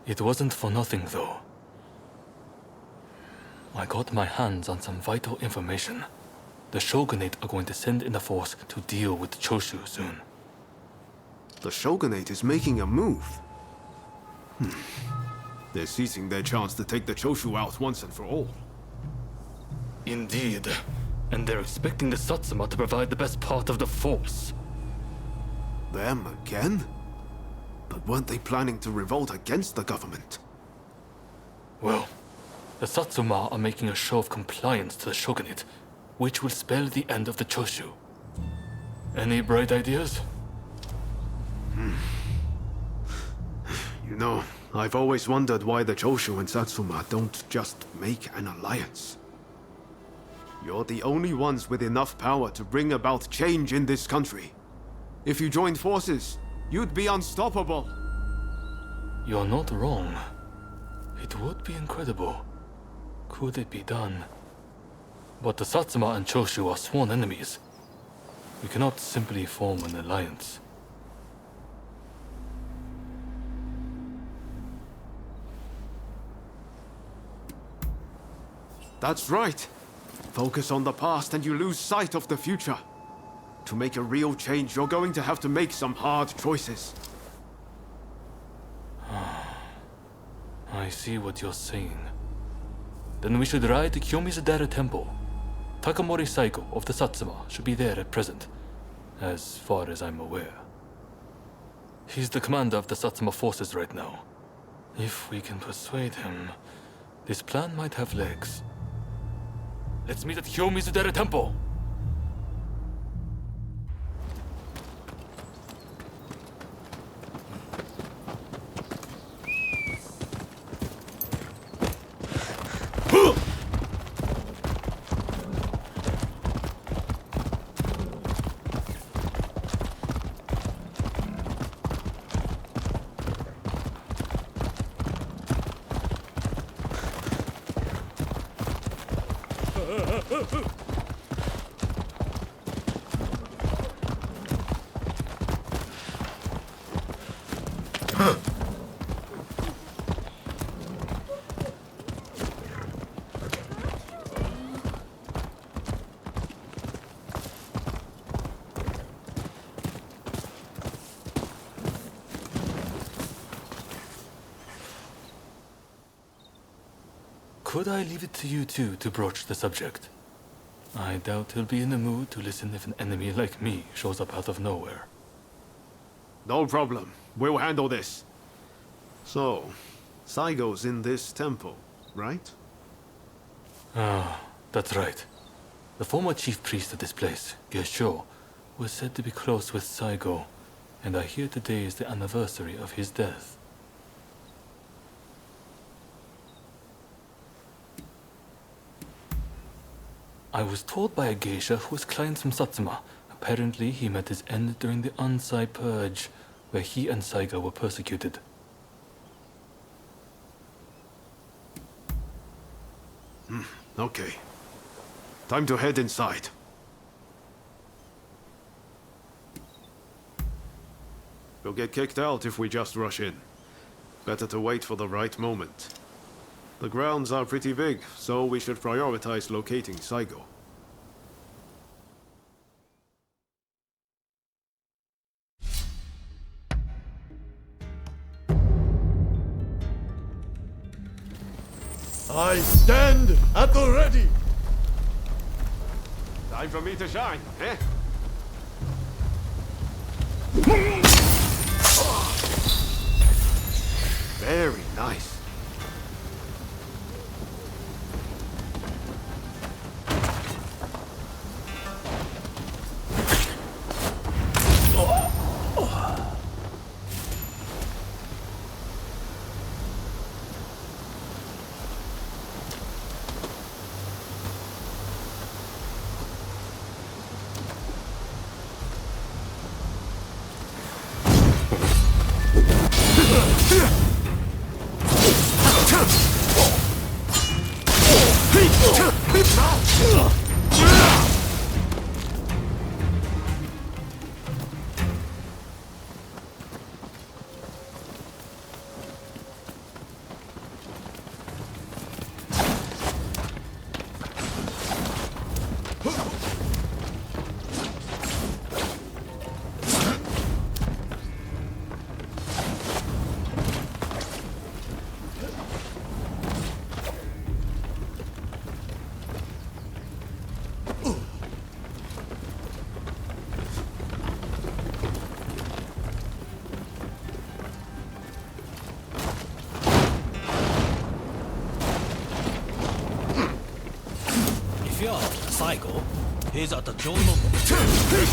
B: It wasn't for nothing, though. I got my hands on some vital information. The Shogunate are going to send in a force to deal with the Choshu soon.
J: The Shogunate is making a move. They're seizing their chance to take the Choshu out once and for all.
B: Indeed. And they're expecting the Satsuma to provide the best part of the force.
J: Them again? But weren't they planning to revolt against the government?
B: Well, the Satsuma are making a show of compliance to the Shogunate, which will spell the end of the Choshu. Any bright ideas?
J: You know, I've always wondered why the Choshu and Satsuma don't just make an alliance. You're the only ones with enough power to bring about change in this country. If you joined forces, you'd be unstoppable.
B: You're not wrong. It would be incredible. Could it be done? But the Satsuma and Choshu are sworn enemies. We cannot simply form an alliance.
J: That's right. Focus on the past and you lose sight of the future. To make a real change, you're going to have to make some hard choices.
B: I see what you're saying. Then we should ride to Kyomizu-dera Temple. Takamori Saigo of the Satsuma should be there at present, as far as I'm aware. He's the commander of the Satsuma forces right now. If we can persuade him, this plan might have legs. Let's meet at Kyomizu-dera Temple! Could I leave it to you two to broach the subject? I doubt he'll be in the mood to listen if an enemy like me shows up out of nowhere.
J: No problem. We'll handle this. So, Saigo's in this temple, right?
B: Ah, that's right. The former chief priest of this place, Gesho, was said to be close with Saigo, and I hear today is the anniversary of his death. I was told by a geisha who was clients from Satsuma. Apparently, he met his end during the Ansai Purge, where he and Saigo were persecuted.
J: Okay. Time to head inside. We'll get kicked out if we just rush in. Better to wait for the right moment. The grounds are pretty big, so we should prioritize locating Saigo.
E: I stand at the ready!
J: Time for me to shine, eh? Very nice.
E: Saigo, he's at the Jono.
C: Hey!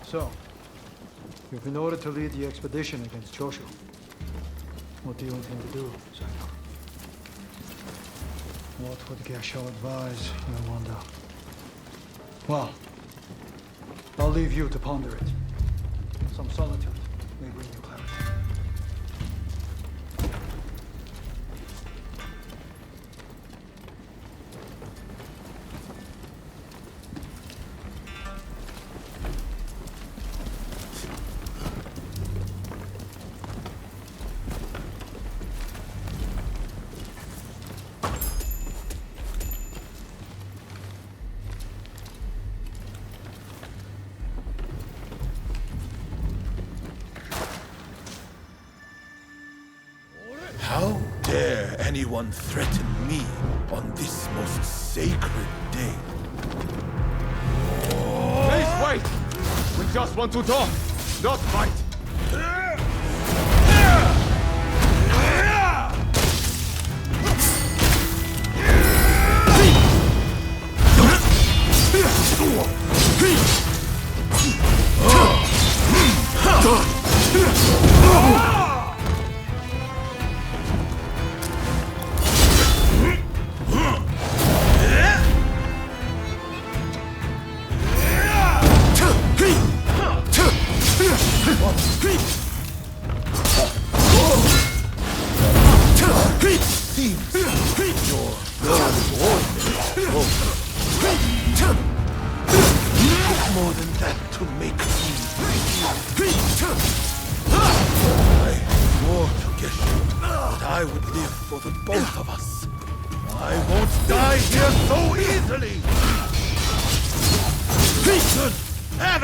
R: So, you've been ordered to lead the expedition against Choshu. What do you intend to do, Saka? What would Gesho advise, you wonder? Well, I'll leave you to ponder it. Some solitude may bring you clarity.
D: How dare anyone threaten me on this most sacred day?
K: Please wait! We just want to talk, not fight!
D: More than that to make me. I swore to Geshu that I would live for the both of us. I won't die here so easily! Good! Have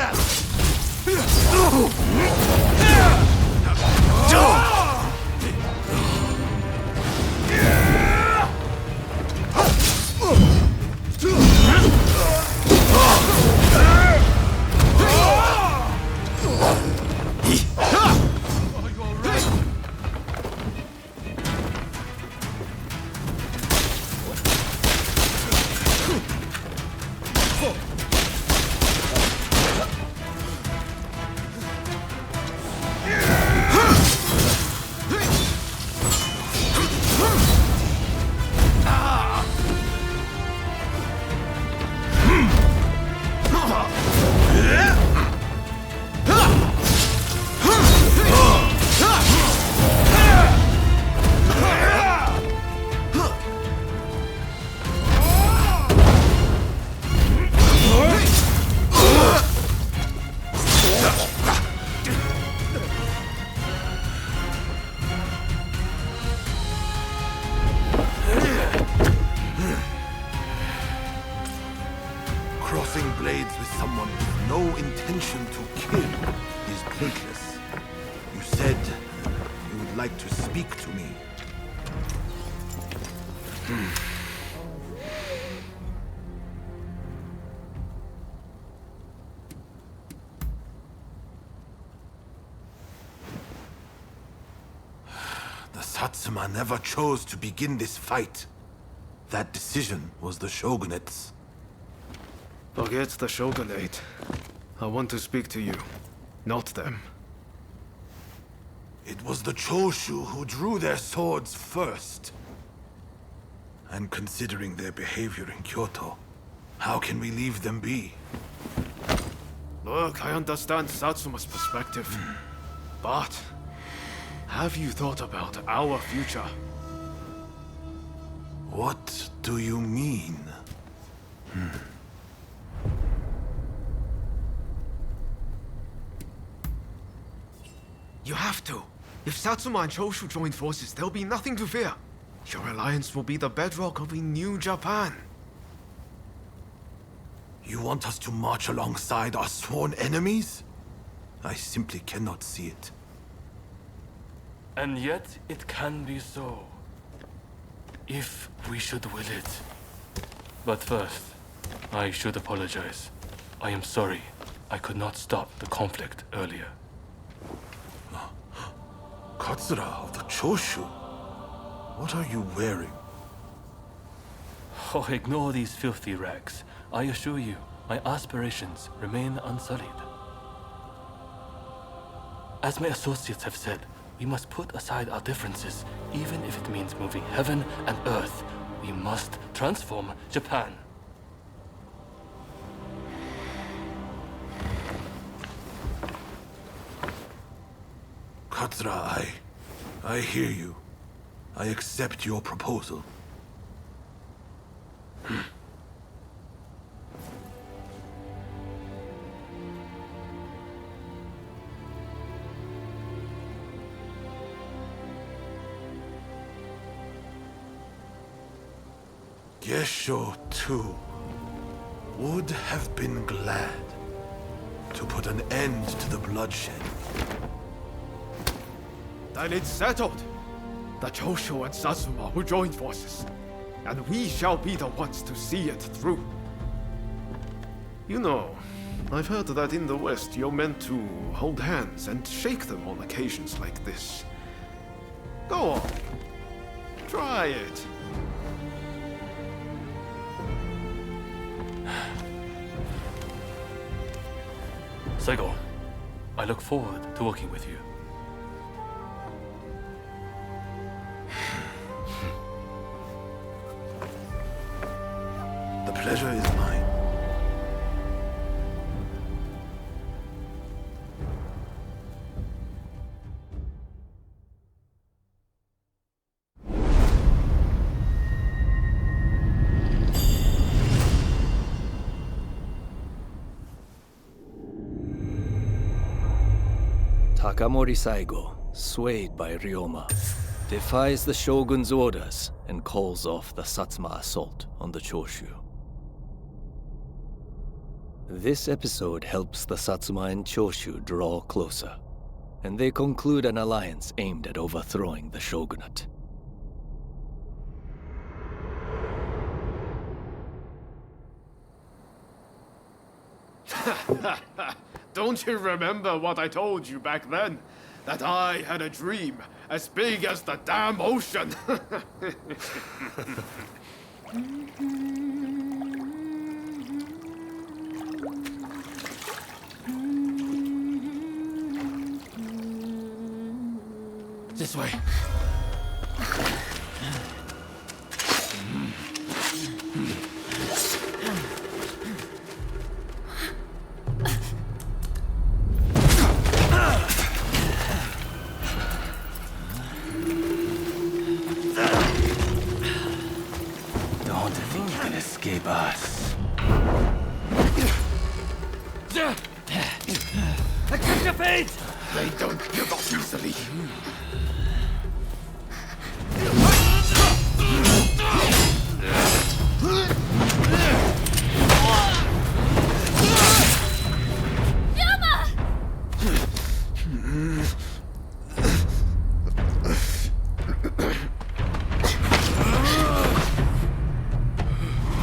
D: Crossing blades with someone with no intention to kill is pointless. You said you would like to speak to me. The Satsuma never chose to begin this fight. That decision was the Shogunate's.
J: Forget the Shogunate. I want to speak to you, not them.
D: It was the Choshu who drew their swords first. And considering their behavior in Kyoto, how can we leave them be?
J: Look, I understand Satsuma's perspective. But have you thought about our future?
D: What do you mean?
J: You have to. If Satsuma and Choshu join forces, there'll be nothing to fear. Your alliance will be the bedrock of a new Japan.
D: You want us to march alongside our sworn enemies? I simply cannot see it.
O: And yet, it can be so. If we should will it. But first, I should apologize. I am sorry. I could not stop the conflict earlier.
D: Katsura of the Choshu? What are you wearing?
O: Oh, ignore these filthy rags. I assure you, my aspirations remain unsullied. As my associates have said, we must put aside our differences, even if it means moving heaven and earth. We must transform Japan.
D: Katsura, I hear you. I accept your proposal. Gesho, too, would have been glad to put an end to the bloodshed.
J: Then it's settled. The Choshu and Satsuma will join forces, and we shall be the ones to see it through. You know, I've heard that in the West you're meant to hold hands and shake them on occasions like this. Go on. Try it.
B: Saigo, I look forward to working with you.
D: The pleasure is mine.
I: Takamori Saigo, swayed by Ryoma, defies the shogun's orders and calls off the Satsuma assault on the Choshu. This episode helps the Satsuma and Choshu draw closer, and they conclude an alliance aimed at overthrowing the shogunate.
J: Don't you remember what I told you back then? That I had a dream as big as the damn ocean.
O: This way.
F: Don't think you can escape us.
E: Catch your fate!
J: They don't give up easily.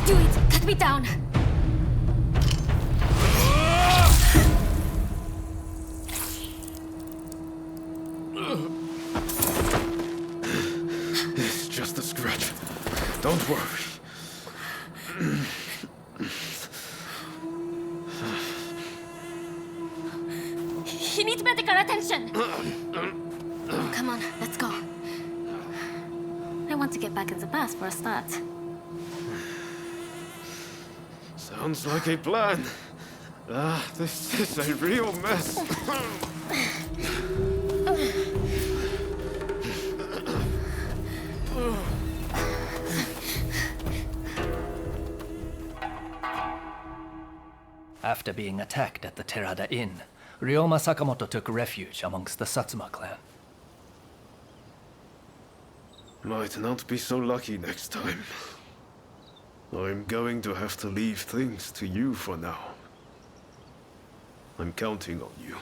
S: Do it! Cut me down!
J: It's just a scratch. Don't worry.
S: He needs medical attention! Come on, let's go. I want to get back in the past for a start.
J: Sounds like a plan. This is a real mess.
I: After being attacked at the Terada Inn, Ryoma Sakamoto took refuge amongst the Satsuma clan.
J: Might not be so lucky next time. I'm going to have to leave things to you for now. I'm counting on you.